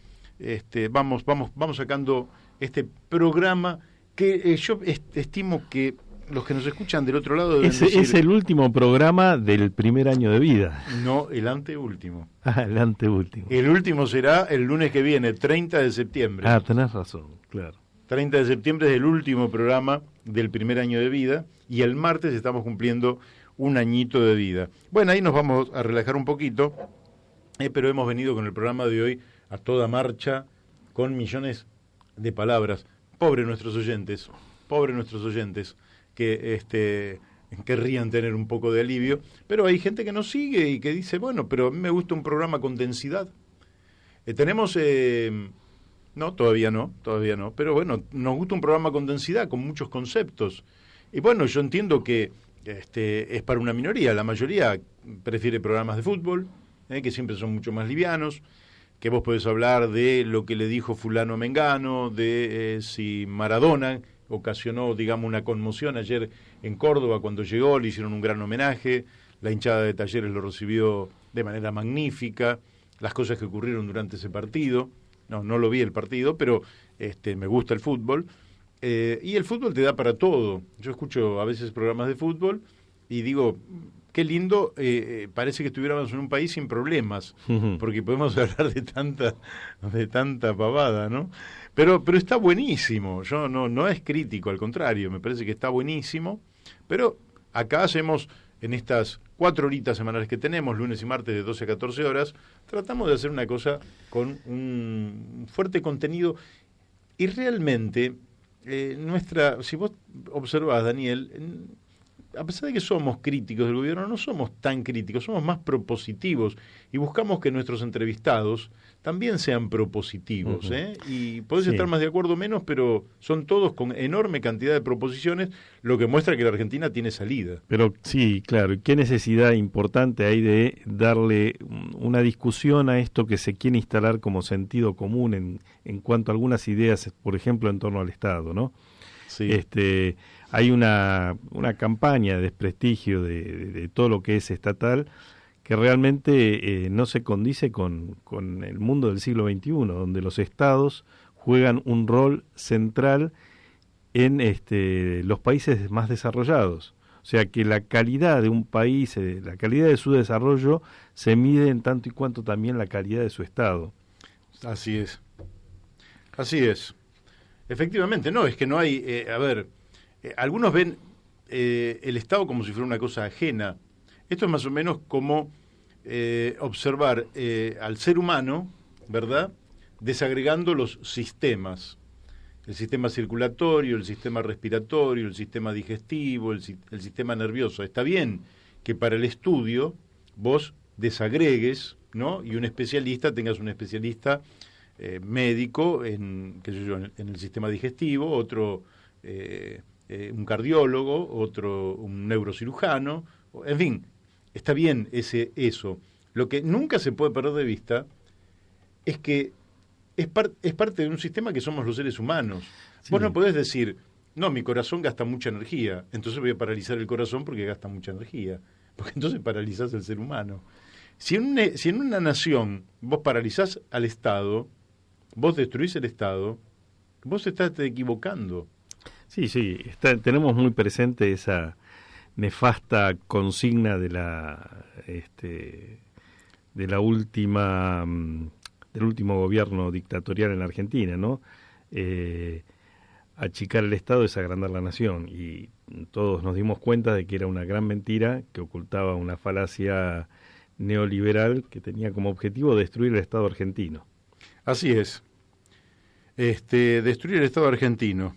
[SPEAKER 1] vamos sacando este programa que yo estimo que los que nos escuchan del otro lado deben decir,
[SPEAKER 2] es el último programa del primer año de vida.
[SPEAKER 1] No, el anteúltimo.
[SPEAKER 2] El anteúltimo.
[SPEAKER 1] El último será el lunes que viene, 30 de septiembre.
[SPEAKER 2] Tenés razón, claro.
[SPEAKER 1] 30 de septiembre es el último programa del primer año de vida, y el martes estamos cumpliendo un añito de vida. Bueno, ahí nos vamos a relajar un poquito, pero hemos venido con el programa de hoy a toda marcha, con millones de palabras. Pobres nuestros oyentes que querrían tener un poco de alivio, pero hay gente que nos sigue y que dice, bueno, pero a mí me gusta un programa con densidad. Tenemos, no, todavía no, pero bueno, nos gusta un programa con densidad, con muchos conceptos. Y bueno, yo entiendo que es para una minoría, la mayoría prefiere programas de fútbol, que siempre son mucho más livianos, que vos podés hablar de lo que le dijo fulano a Mengano, de si Maradona ocasionó, digamos, una conmoción ayer en Córdoba cuando llegó, le hicieron un gran homenaje, la hinchada de Talleres lo recibió de manera magnífica, las cosas que ocurrieron durante ese partido, no lo vi el partido, pero me gusta el fútbol, y el fútbol te da para todo. Yo escucho a veces programas de fútbol y digo, qué lindo, parece que estuviéramos en un país sin problemas, porque podemos hablar de tanta pavada, ¿no? Pero está buenísimo, yo no es crítico, al contrario, me parece que está buenísimo, pero acá hacemos, en estas 4 horitas semanales que tenemos, lunes y martes de 12 a 14 horas, tratamos de hacer una cosa con un fuerte contenido, y realmente, si vos observás, Daniel, a pesar de que somos críticos del gobierno, no somos tan críticos, somos más propositivos y buscamos que nuestros entrevistados también sean propositivos, y podés estar más de acuerdo o menos, pero son todos con enorme cantidad de proposiciones, lo que muestra que la Argentina tiene salida.
[SPEAKER 2] Pero sí, claro, ¿qué necesidad importante hay de darle una discusión a esto que se quiere instalar como sentido común en cuanto a algunas ideas, por ejemplo, en torno al Estado, ¿no?
[SPEAKER 1] Sí.
[SPEAKER 2] Hay una campaña de desprestigio de todo lo que es estatal que realmente no se condice con el mundo del siglo XXI, donde los estados juegan un rol central en los países más desarrollados. O sea que la calidad de un país, la calidad de su desarrollo se mide en tanto y cuanto también la calidad de su estado.
[SPEAKER 1] Así es. Efectivamente, no, es que no hay, algunos ven el Estado como si fuera una cosa ajena. Esto es más o menos como observar al ser humano, ¿verdad?, desagregando los sistemas. El sistema circulatorio, el sistema respiratorio, el sistema digestivo, el sistema nervioso. Está bien que para el estudio vos desagregues, ¿no?, y tengas un especialista médico en el sistema digestivo, otro un cardiólogo, otro un neurocirujano, en fin, está bien eso. Lo que nunca se puede perder de vista es que es parte de un sistema que somos los seres humanos.
[SPEAKER 2] Sí.
[SPEAKER 1] Vos no podés decir, no, mi corazón gasta mucha energía, entonces voy a paralizar el corazón porque gasta mucha energía, porque entonces paralizás al ser humano. Si en una nación vos paralizás al Estado, vos destruís el Estado, vos estás equivocando.
[SPEAKER 2] Sí, tenemos muy presente esa nefasta consigna de la última del último gobierno dictatorial en la Argentina, ¿no? Achicar el Estado es agrandar la nación, y todos nos dimos cuenta de que era una gran mentira que ocultaba una falacia neoliberal que tenía como objetivo destruir el Estado argentino.
[SPEAKER 1] Así es. Destruir el Estado argentino.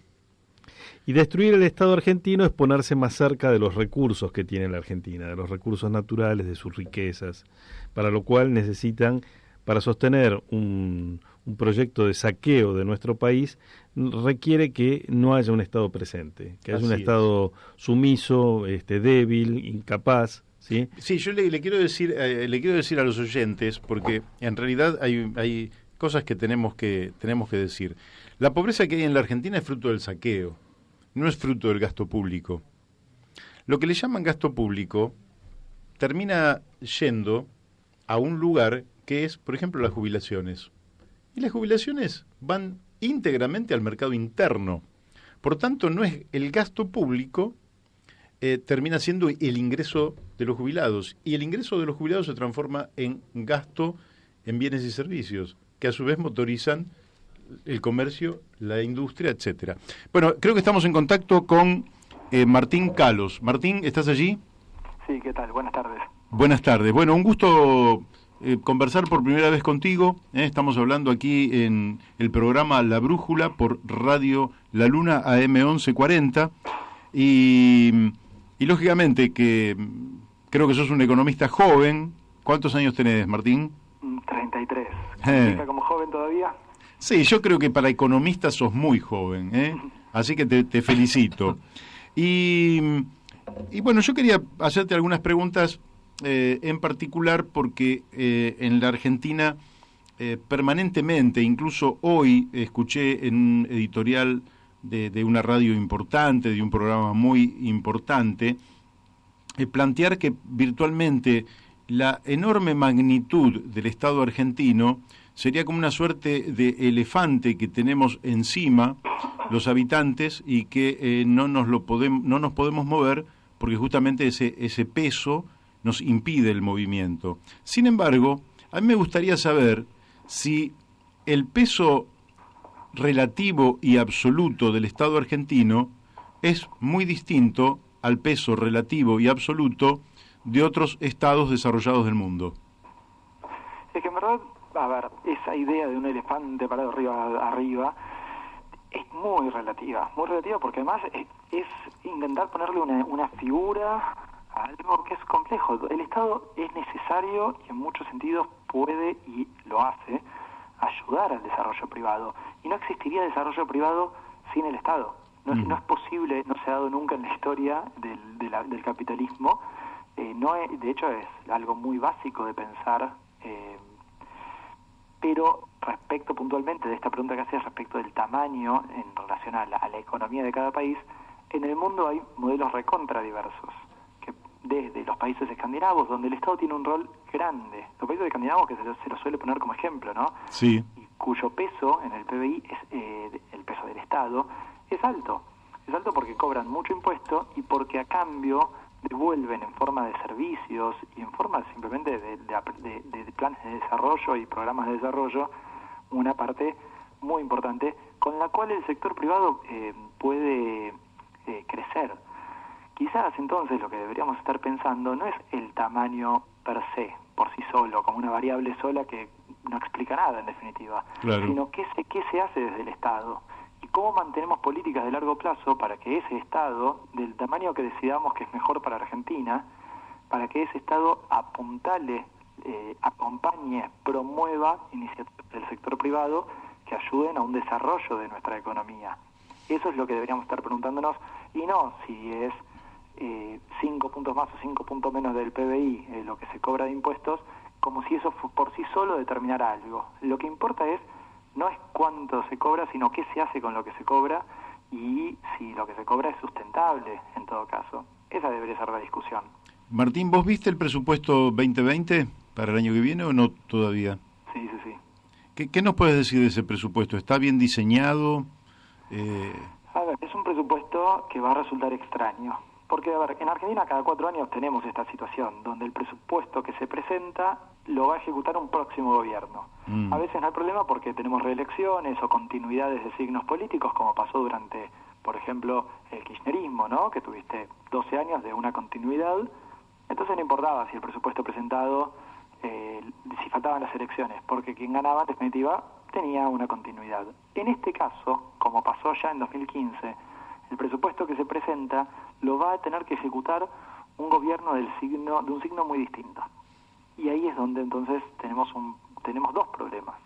[SPEAKER 2] Y destruir el Estado argentino es ponerse más cerca de los recursos que tiene la Argentina, de los recursos naturales, de sus riquezas, para lo cual necesitan, para sostener un proyecto de saqueo de nuestro país, requiere que no haya un Estado presente, que haya un Estado sumiso, débil, incapaz. ¿Sí?
[SPEAKER 1] Sí, yo le quiero decir a los oyentes, porque en realidad hay cosas que tenemos que decir. La pobreza que hay en la Argentina es fruto del saqueo, no es fruto del gasto público. Lo que le llaman gasto público termina yendo a un lugar que es, por ejemplo, las jubilaciones. Y las jubilaciones van íntegramente al mercado interno. Por tanto, no es el gasto público, termina siendo el ingreso de los jubilados. Y el ingreso de los jubilados se transforma en gasto en bienes y servicios, que a su vez motorizan el comercio, la industria, etcétera. Bueno, creo que estamos en contacto con Martín Calos. Martín, ¿estás allí?
[SPEAKER 6] Sí, ¿qué tal? Buenas tardes.
[SPEAKER 1] Buenas tardes. Bueno, un gusto conversar por primera vez contigo. Estamos hablando aquí en el programa La Brújula por Radio La Luna AM 1140. Y lógicamente que creo que sos un economista joven. ¿Cuántos años tenés, Martín?
[SPEAKER 6] 33. ¿Significa como joven todavía?
[SPEAKER 1] Sí, yo creo que para economistas sos muy joven, así que te felicito. Y bueno, yo quería hacerte algunas preguntas en particular porque en la Argentina permanentemente, incluso hoy escuché en un editorial de una radio importante, de un programa muy importante, plantear que virtualmente la enorme magnitud del Estado argentino sería como una suerte de elefante que tenemos encima los habitantes y que no nos podemos mover porque justamente ese peso nos impide el movimiento. Sin embargo, a mí me gustaría saber si el peso relativo y absoluto del Estado argentino es muy distinto al peso relativo y absoluto de otros estados desarrollados del mundo.
[SPEAKER 6] Es que en verdad, a ver, esa idea de un elefante parado arriba es muy relativa porque además es intentar ponerle una figura a algo que es complejo. El Estado es necesario y en muchos sentidos puede, y lo hace, ayudar al desarrollo privado. Y no existiría desarrollo privado sin el Estado. No es posible, no se ha dado nunca en la historia del capitalismo. De hecho es algo muy básico de pensar, pero respecto puntualmente de esta pregunta que hacías respecto del tamaño en relación a la economía de cada país, en el mundo hay modelos recontra diversos, que desde los países escandinavos, donde el Estado tiene un rol grande, los países escandinavos que se los suele poner como ejemplo, ¿no?
[SPEAKER 1] Sí.
[SPEAKER 6] Y cuyo peso en el PBI, el peso del Estado, es alto porque cobran mucho impuesto y porque a cambio devuelven en forma de servicios y en forma simplemente de planes de desarrollo y programas de desarrollo una parte muy importante con la cual el sector privado puede crecer. Quizás entonces lo que deberíamos estar pensando no es el tamaño per se, por sí solo, como una variable sola que no explica nada en definitiva,
[SPEAKER 1] claro,
[SPEAKER 6] sino qué se hace desde el Estado. ¿Y cómo mantenemos políticas de largo plazo para que ese Estado, del tamaño que decidamos que es mejor para Argentina, para que ese Estado apuntale, acompañe, promueva iniciativas del sector privado que ayuden a un desarrollo de nuestra economía? Eso es lo que deberíamos estar preguntándonos, y no si es 5 puntos más o 5 puntos menos del PBI lo que se cobra de impuestos, como si eso por sí solo determinara algo. Lo que importa no es cuánto se cobra, sino qué se hace con lo que se cobra y si lo que se cobra es sustentable en todo caso. Esa debería ser la discusión.
[SPEAKER 1] Martín, ¿vos viste el presupuesto 2020 para el año que viene o no todavía?
[SPEAKER 6] Sí.
[SPEAKER 1] ¿Qué nos puedes decir de ese presupuesto? ¿Está bien diseñado?
[SPEAKER 6] A ver, es un presupuesto que va a resultar extraño. Porque, a ver, en Argentina cada 4 años tenemos esta situación, donde el presupuesto que se presenta lo va a ejecutar un próximo gobierno. A veces no hay problema porque tenemos reelecciones o continuidades de signos políticos, como pasó durante, por ejemplo, el kirchnerismo, ¿no? Que tuviste 12 años de una continuidad. Entonces no importaba si el presupuesto presentado, si faltaban las elecciones, porque quien ganaba, en definitiva, tenía una continuidad. En este caso, como pasó ya en 2015, el presupuesto que se presenta lo va a tener que ejecutar un gobierno de un signo muy distinto. Y ahí es donde entonces tenemos dos problemas.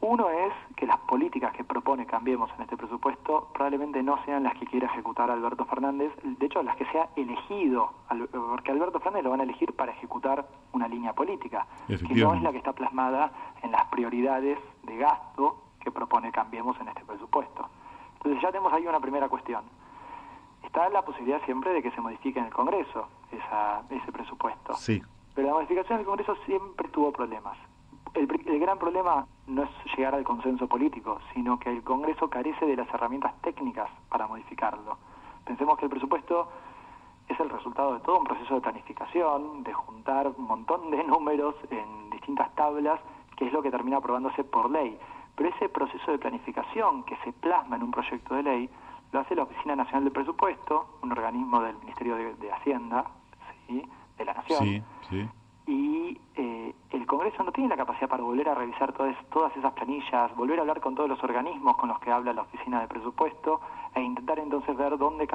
[SPEAKER 6] Uno es que las políticas que propone Cambiemos en este presupuesto probablemente no sean las que quiera ejecutar Alberto Fernández, de hecho las que sea elegido, porque Alberto Fernández lo van a elegir para ejecutar una línea política, que no es la que está plasmada en las prioridades de gasto que propone Cambiemos en este presupuesto. Entonces ya tenemos ahí una primera cuestión. Está la posibilidad siempre de que se modifique en el Congreso ese presupuesto.
[SPEAKER 1] Sí.
[SPEAKER 6] Pero la modificación del Congreso siempre tuvo problemas. El gran problema no es llegar al consenso político, sino que el Congreso carece de las herramientas técnicas para modificarlo. Pensemos que el presupuesto es el resultado de todo un proceso de planificación, de juntar un montón de números en distintas tablas, que es lo que termina aprobándose por ley. Pero ese proceso de planificación que se plasma en un proyecto de ley lo hace la Oficina Nacional del Presupuesto, un organismo del Ministerio de Hacienda, ¿sí?, de la Nación.
[SPEAKER 1] Sí.
[SPEAKER 6] Y el Congreso no tiene la capacidad para volver a revisar todas esas planillas, volver a hablar con todos los organismos con los que habla la Oficina de Presupuesto e intentar entonces ver dónde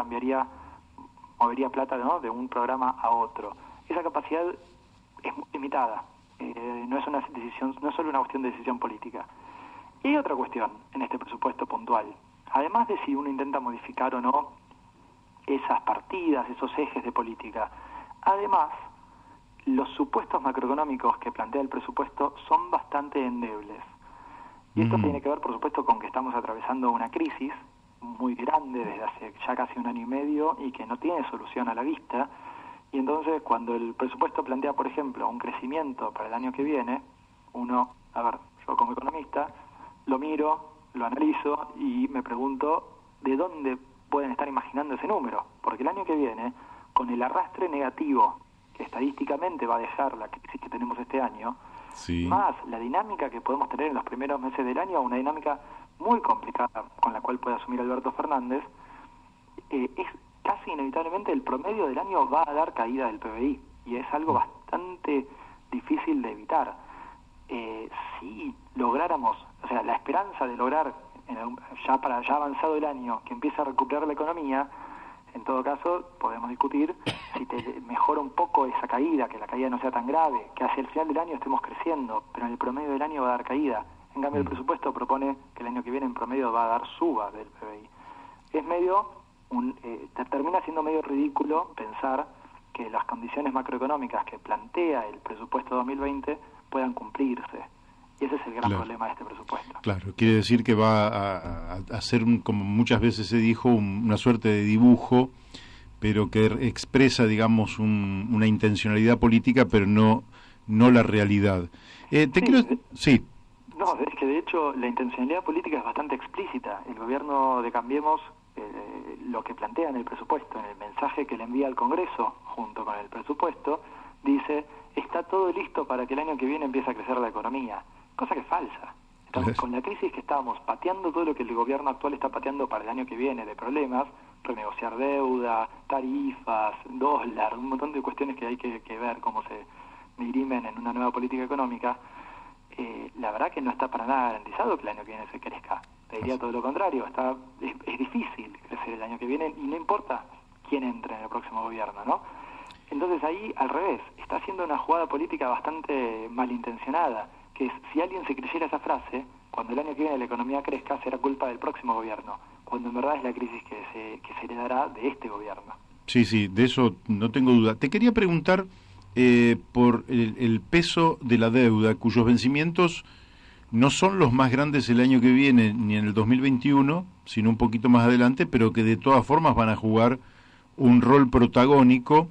[SPEAKER 6] movería plata, ¿no?, de un programa a otro. Esa capacidad es muy limitada, no es solo una cuestión de decisión política. Y hay otra cuestión en este presupuesto puntual. Además de si uno intenta modificar o no esas partidas, esos ejes de política, además los supuestos macroeconómicos que plantea el presupuesto son bastante endebles. Y esto tiene que ver, por supuesto, con que estamos atravesando una crisis muy grande desde hace ya casi 1 año y medio y que no tiene solución a la vista. Y entonces, cuando el presupuesto plantea, por ejemplo, un crecimiento para el año que viene, yo como economista, lo miro, lo analizo y me pregunto de dónde pueden estar imaginando ese número. Porque el año que viene, con el arrastre negativo que estadísticamente va a dejar la crisis que tenemos este año,
[SPEAKER 1] Sí.
[SPEAKER 6] más la dinámica que podemos tener en los primeros meses del año, una dinámica muy complicada con la cual puede asumir Alberto Fernández, es casi inevitablemente el promedio del año va a dar caída del PBI, y es algo bastante difícil de evitar. Si lográramos, la esperanza de lograr ya avanzado el año que empiece a recuperar la economía, en todo caso podemos discutir si te mejora un poco esa caída, que la caída no sea tan grave, que hacia el final del año estemos creciendo, pero en el promedio del año va a dar caída. En cambio el presupuesto propone que el año que viene en promedio va a dar suba del PBI. Es termina siendo medio ridículo pensar que las condiciones macroeconómicas que plantea el presupuesto 2020 puedan cumplirse. Y ese es el gran problema de este presupuesto.
[SPEAKER 1] Claro, quiere decir que va a ser, como muchas veces se dijo, una suerte de dibujo, pero que expresa, digamos, una intencionalidad política, pero no la realidad. Sí.
[SPEAKER 6] No, es que de hecho la intencionalidad política es bastante explícita. El gobierno de Cambiemos, lo que plantea en el presupuesto, en el mensaje que le envía al Congreso junto con el presupuesto, dice: está todo listo para que el año que viene empiece a crecer la economía. Cosa que es falsa. Estamos con la crisis que estamos pateando, todo lo que el gobierno actual está pateando para el año que viene de problemas, renegociar deuda, tarifas, dólar, un montón de cuestiones que hay que ver cómo se dirimen en una nueva política económica. La verdad que no está para nada garantizado que el año que viene se crezca. Te diría todo lo contrario, es difícil crecer el año que viene y no importa quién entre en el próximo gobierno, ¿no? Entonces ahí, al revés, está haciendo una jugada política bastante malintencionada, que es, si alguien se creyera esa frase, cuando el año que viene la economía crezca será culpa del próximo gobierno, cuando en verdad es la crisis que se heredará de este gobierno.
[SPEAKER 1] Sí, de eso no tengo duda. Te quería preguntar, por el peso de la deuda, cuyos vencimientos no son los más grandes el año que viene, ni en el 2021, sino un poquito más adelante, pero que de todas formas van a jugar un rol protagónico,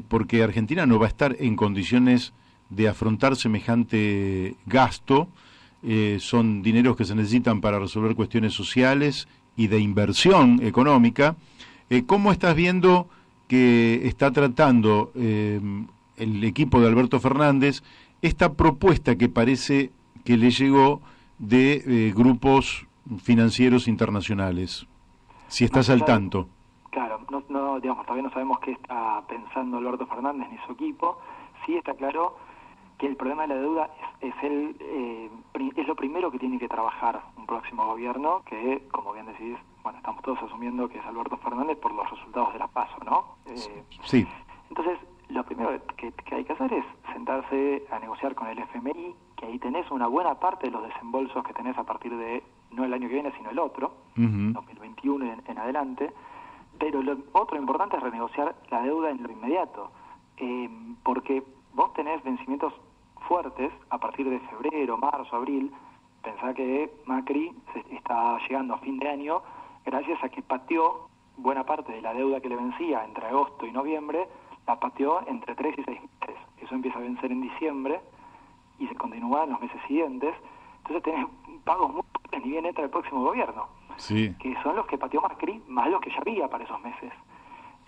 [SPEAKER 1] porque Argentina no va a estar en condiciones de afrontar semejante gasto. Son dineros que se necesitan para resolver cuestiones sociales y de inversión económica. ¿Cómo estás viendo que está tratando el equipo de Alberto Fernández esta propuesta que parece que le llegó de grupos financieros internacionales? Si estás al tanto.
[SPEAKER 6] Claro, no, digamos, todavía no sabemos qué está pensando Alberto Fernández ni su equipo. Sí está claro que el problema de la deuda es lo primero que tiene que trabajar un próximo gobierno, que, como bien decís, bueno, estamos todos asumiendo que es Alberto Fernández por los resultados de la PASO, ¿no?
[SPEAKER 1] Sí.
[SPEAKER 6] Entonces, lo primero que hay que hacer es sentarse a negociar con el FMI, que ahí tenés una buena parte de los desembolsos que tenés a partir de, no el año que viene, sino el otro, 2021 en adelante. Pero lo otro importante es renegociar la deuda en lo inmediato, porque vos tenés vencimientos fuertes a partir de febrero, marzo, abril. Pensá que Macri está llegando a fin de año gracias a que pateó buena parte de la deuda que le vencía entre agosto y noviembre, la pateó entre 3 y 6 meses. Eso empieza a vencer en diciembre y se continúa en los meses siguientes. Entonces tenés pagos muy fuertes ni bien entra el próximo gobierno,
[SPEAKER 1] Sí.
[SPEAKER 6] que son los que pateó Macri más los que ya había para esos meses.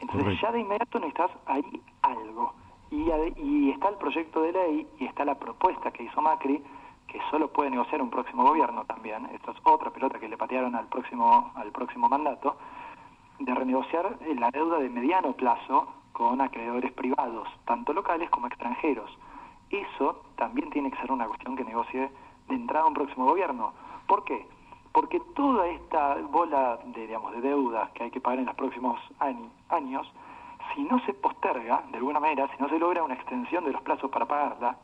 [SPEAKER 6] Entonces
[SPEAKER 1] Correcto.
[SPEAKER 6] ya de inmediato necesitas ahí algo. Y está el proyecto de ley y está la propuesta que hizo Macri, que solo puede negociar un próximo gobierno también. Esto es otra pelota que le patearon al próximo mandato, de renegociar la deuda de mediano plazo con acreedores privados, tanto locales como extranjeros. Eso también tiene que ser una cuestión que negocie de entrada un próximo gobierno. ¿Por qué? Porque toda esta bola de deuda que hay que pagar en los próximos años, si no se posterga de alguna manera, si no se logra una extensión de los plazos para pagarla,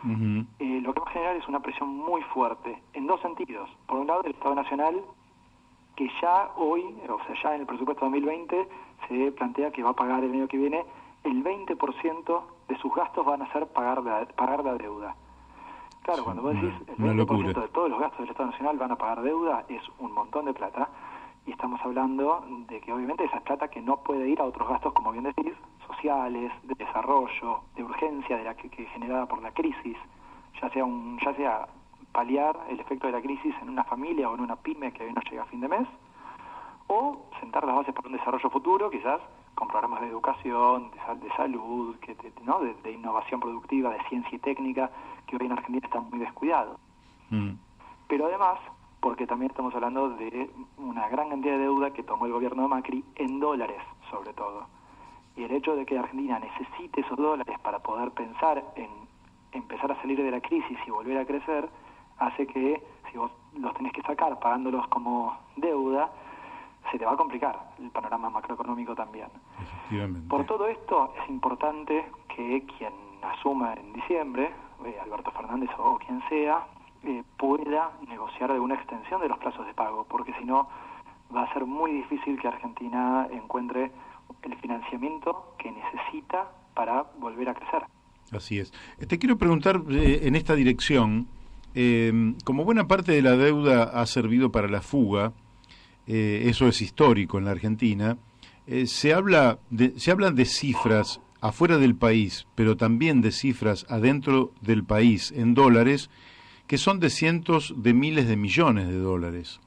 [SPEAKER 6] lo que va a generar es una presión muy fuerte, en dos sentidos. Por un lado, el Estado Nacional, que ya hoy, o sea, ya en el presupuesto 2020, se plantea que va a pagar el año que viene el 20% de sus gastos van a ser pagar la deuda. Claro, cuando vos decís el 20% de todos los gastos del Estado Nacional van a pagar deuda, es un montón de plata, y estamos hablando de que obviamente esa es plata que no puede ir a otros gastos, como bien decís, sociales, de desarrollo, de urgencia, que generada por la crisis, ya sea paliar el efecto de la crisis en una familia o en una pyme que hoy no llega a fin de mes, o sentar las bases para un desarrollo futuro, quizás con programas de educación, de salud, ¿no? de innovación productiva, de ciencia y técnica, que hoy en Argentina están muy descuidados. Pero además, porque también estamos hablando de una gran cantidad de deuda que tomó el gobierno de Macri en dólares, sobre todo. Y el hecho de que Argentina necesite esos dólares para poder pensar en empezar a salir de la crisis y volver a crecer, hace que si vos los tenés que sacar pagándolos como deuda, se te va a complicar el panorama macroeconómico también.
[SPEAKER 1] Efectivamente.
[SPEAKER 6] Por todo esto es importante que quien asuma en diciembre, Alberto Fernández o quien sea, pueda negociar alguna extensión de los plazos de pago, porque si no va a ser muy difícil que Argentina encuentre el financiamiento que necesita para volver a crecer.
[SPEAKER 1] Así es. Te quiero preguntar en esta dirección, como buena parte de la deuda ha servido para la fuga, eso es histórico en la Argentina, se hablan de cifras afuera del país, pero también de cifras adentro del país en dólares, que son de cientos de miles de millones de dólares.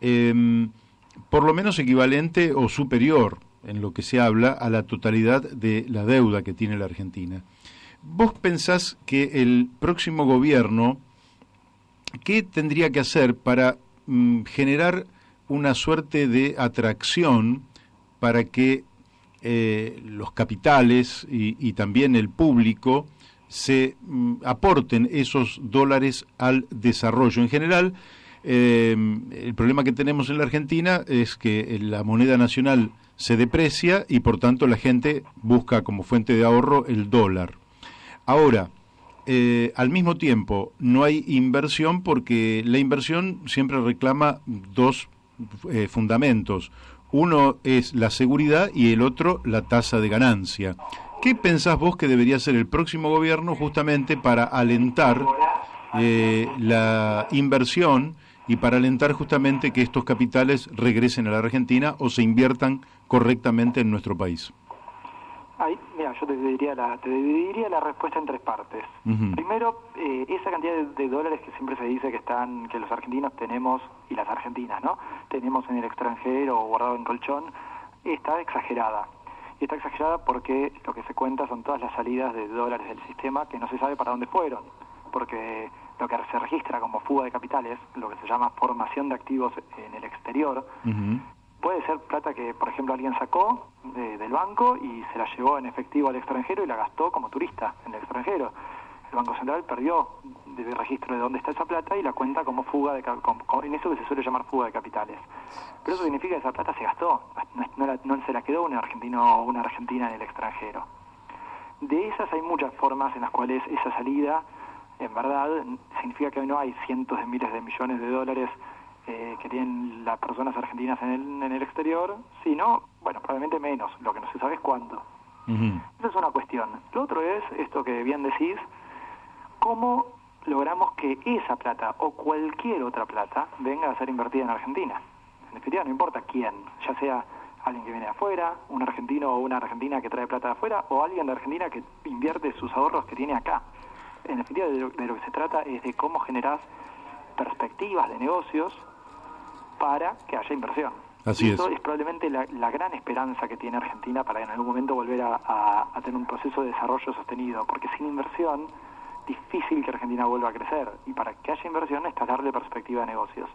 [SPEAKER 1] Por lo menos equivalente o superior, en lo que se habla, a la totalidad de la deuda que tiene la Argentina. ¿Vos pensás que el próximo gobierno, qué tendría que hacer para generar una suerte de atracción para que los capitales y también el público se aporten esos dólares al desarrollo? En general, el problema que tenemos en la Argentina es que la moneda nacional se deprecia y por tanto la gente busca como fuente de ahorro el dólar. Ahora, al mismo tiempo no hay inversión, porque la inversión siempre reclama dos fundamentos. Uno es la seguridad y el otro la tasa de ganancia, ¿Qué pensás vos que debería hacer el próximo gobierno justamente para alentar la inversión y para alentar justamente que estos capitales regresen a la Argentina o se inviertan correctamente en nuestro país?
[SPEAKER 6] Ahí, mira, yo te dividiría la respuesta en tres partes. Primero, esa cantidad de dólares que siempre se dice que los argentinos tenemos, y las argentinas, ¿no?, tenemos en el extranjero o guardado en colchón, está exagerada. Y está exagerada porque lo que se cuenta son todas las salidas de dólares del sistema que no se sabe para dónde fueron. Porque lo que se registra como fuga de capitales, lo que se llama formación de activos en el exterior, puede ser plata que, por ejemplo, alguien sacó del banco y se la llevó en efectivo al extranjero y la gastó como turista en el extranjero. El Banco Central perdió el registro de dónde está esa plata y la cuenta como fuga en eso que se suele llamar fuga de capitales. Pero eso significa que esa plata se gastó, no se la quedó un argentino o una argentina en el extranjero. De esas hay muchas formas en las cuales esa salida, en verdad, significa que hoy no hay cientos de miles de millones de dólares que tienen las personas argentinas en el exterior, sino, bueno, probablemente menos, lo que no se sabe es cuánto. Esa es una cuestión. Lo otro es, esto que bien decís, cómo logramos que esa plata o cualquier otra plata venga a ser invertida en Argentina. En definitiva, no importa quién, ya sea alguien que viene de afuera, un argentino o una argentina que trae plata de afuera, o alguien de Argentina que invierte sus ahorros que tiene acá. En definitiva, de lo que se trata es de cómo generar perspectivas de negocios para que haya inversión.
[SPEAKER 1] Así
[SPEAKER 6] Eso es probablemente la gran esperanza que tiene Argentina para en algún momento volver a tener un proceso de desarrollo sostenido, porque sin inversión difícil que Argentina vuelva a crecer, y para que haya inversión es darle perspectiva de negocios.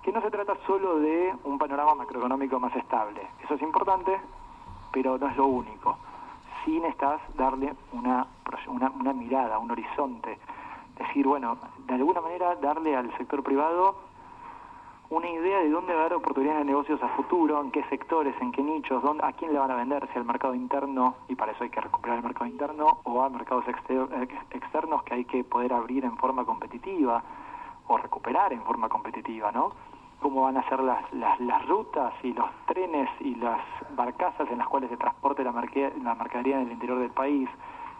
[SPEAKER 6] Que no se trata solo de un panorama macroeconómico más estable, eso es importante, pero no es lo único. Sí necesitas darle una mirada, un horizonte, decir, bueno, de alguna manera darle al sector privado una idea de dónde va a haber oportunidades de negocios a futuro, en qué sectores, en qué nichos, a quién le van a vender, si al mercado interno, y para eso hay que recuperar el mercado interno, o a mercados externos que hay que poder abrir en forma competitiva, o recuperar en forma competitiva, ¿no? Cómo van a ser las rutas y los trenes y las barcazas en las cuales se transporte la mercadería en el interior del país,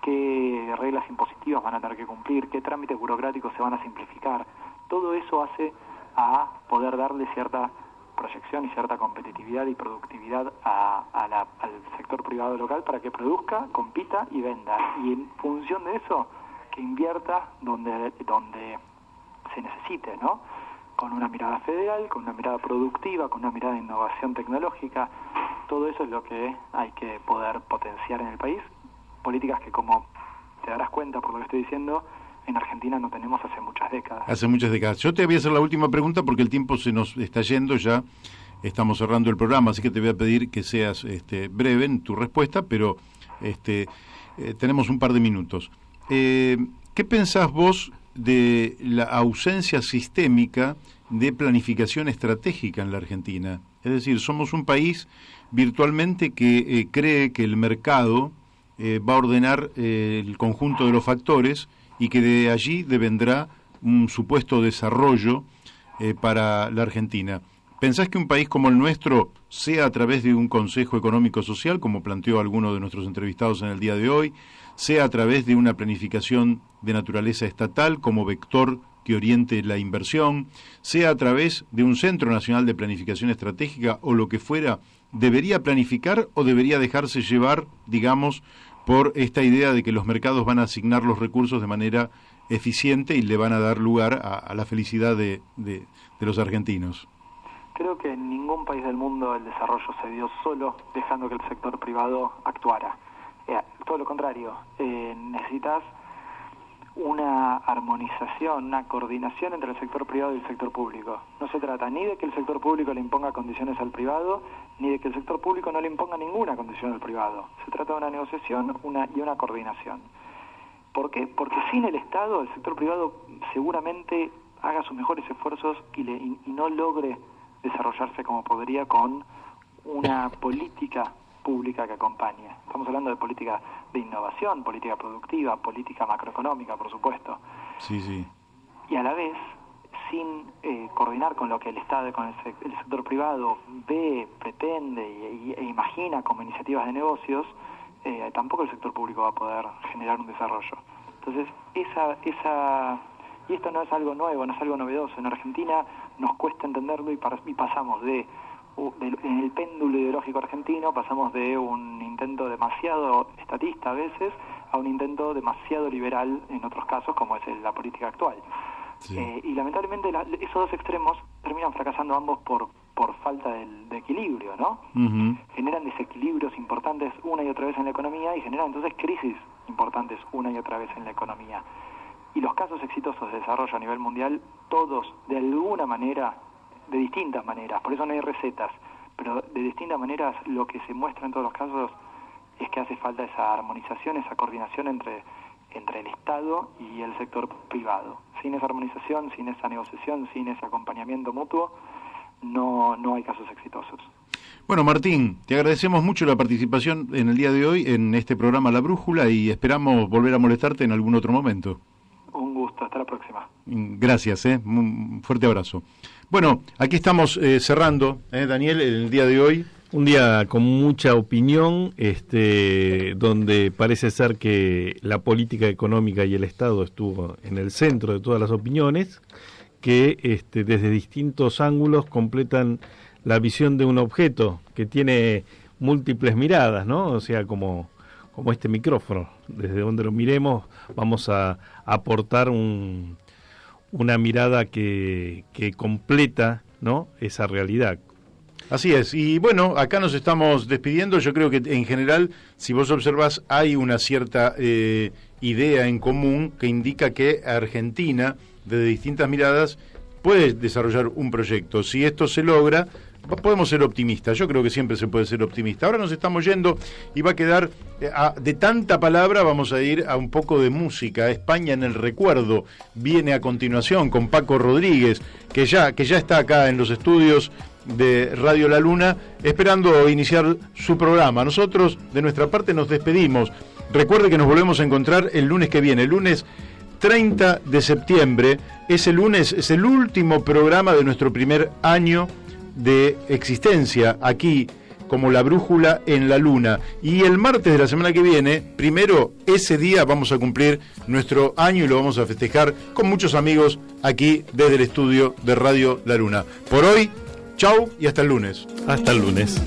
[SPEAKER 6] qué reglas impositivas van a tener que cumplir, qué trámites burocráticos se van a simplificar. Todo eso hace a poder darle cierta proyección y cierta competitividad y productividad al sector privado local para que produzca, compita y venda. Y en función de eso, que invierta donde se necesite, ¿no? Con una mirada federal, con una mirada productiva, con una mirada de innovación tecnológica. Todo eso es lo que hay que poder potenciar en el país. Políticas que, como te darás cuenta por lo que estoy diciendo, en Argentina no tenemos hace muchas décadas.
[SPEAKER 1] Hace muchas décadas. Yo te voy a hacer la última pregunta porque el tiempo se nos está yendo ya. Estamos cerrando el programa, así que te voy a pedir que seas breve en tu respuesta, pero tenemos un par de minutos. ¿Qué pensás vos de la ausencia sistémica de planificación estratégica en la Argentina? Es decir, somos un país virtualmente que cree que el mercado va a ordenar el conjunto de los factores y que de allí devendrá un supuesto desarrollo para la Argentina. ¿Pensás que un país como el nuestro, sea a través de un Consejo Económico Social, como planteó alguno de nuestros entrevistados en el día de hoy, sea a través de una planificación de naturaleza estatal como vector que oriente la inversión, sea a través de un Centro Nacional de Planificación Estratégica o lo que fuera, debería planificar o debería dejarse llevar, digamos, por esta idea de que los mercados van a asignar los recursos de manera eficiente y le van a dar lugar a la felicidad de los argentinos?
[SPEAKER 6] Creo que en ningún país del mundo el desarrollo se dio solo dejando que el sector privado actuara. Todo lo contrario, necesitas una armonización, una coordinación entre el sector privado y el sector público. No se trata ni de que el sector público le imponga condiciones al privado, ni de que el sector público no le imponga ninguna condición al privado. Se trata de una negociación y una coordinación. ¿Por qué? Porque sin el Estado, el sector privado seguramente haga sus mejores esfuerzos y no logre desarrollarse como podría con una política pública que acompañe. Estamos hablando de política de innovación, política productiva, política macroeconómica, por supuesto.
[SPEAKER 1] Sí, sí.
[SPEAKER 6] Y a la vez, sin coordinar con lo que el Estado, con el sector privado ve, pretende e imagina como iniciativas de negocios, tampoco el sector público va a poder generar un desarrollo. Entonces, y esto no es algo nuevo, no es algo novedoso. En Argentina nos cuesta entenderlo y pasamos en el péndulo ideológico argentino, pasamos de un intento demasiado estatista a veces a un intento demasiado liberal en otros casos, como es la política actual. Sí. Y lamentablemente esos dos extremos terminan fracasando ambos por falta de equilibrio, ¿no? Uh-huh. Generan desequilibrios importantes una y otra vez en la economía y generan entonces crisis importantes una y otra vez en la economía. Y los casos exitosos de desarrollo a nivel mundial, todos de alguna manera, de distintas maneras, por eso no hay recetas, pero de distintas maneras lo que se muestra en todos los casos es que hace falta esa armonización, esa coordinación entre el Estado y el sector privado. Sin esa armonización, sin esa negociación, sin ese acompañamiento mutuo, no hay casos exitosos.
[SPEAKER 1] Bueno, Martín, te agradecemos mucho la participación en el día de hoy en este programa La Brújula y esperamos volver a molestarte en algún otro momento.
[SPEAKER 6] Un gusto, hasta la próxima.
[SPEAKER 1] Gracias, un fuerte abrazo. Bueno, aquí estamos cerrando, Daniel, el día de hoy.
[SPEAKER 2] Un día con mucha opinión, donde parece ser que la política económica y el Estado estuvo en el centro de todas las opiniones, que desde distintos ángulos completan la visión de un objeto que tiene múltiples miradas, ¿no? O sea, como este micrófono, desde donde lo miremos vamos a aportar una mirada que completa, ¿no?, esa realidad.
[SPEAKER 1] Así es, y bueno, acá nos estamos despidiendo. Yo creo que en general, si vos observás, hay una cierta idea en común que indica que Argentina, desde distintas miradas, puede desarrollar un proyecto. Si esto se logra, podemos ser optimistas. Yo creo que siempre se puede ser optimista. Ahora nos estamos yendo y va a quedar, de tanta palabra, vamos a ir a un poco de música. España en el recuerdo viene a continuación con Paco Rodríguez, que ya está acá en los estudios de Radio La Luna, esperando iniciar su programa. Nosotros, de nuestra parte, nos despedimos. Recuerde que nos volvemos a encontrar el lunes que viene, el lunes 30 de septiembre. Ese lunes es el último programa de nuestro primer año de existencia aquí como La Brújula en la Luna, y el martes de la semana que viene, primero, ese día vamos a cumplir nuestro año y lo vamos a festejar con muchos amigos aquí desde el estudio de Radio La Luna. Por hoy, chau y hasta el lunes.
[SPEAKER 2] Hasta el lunes.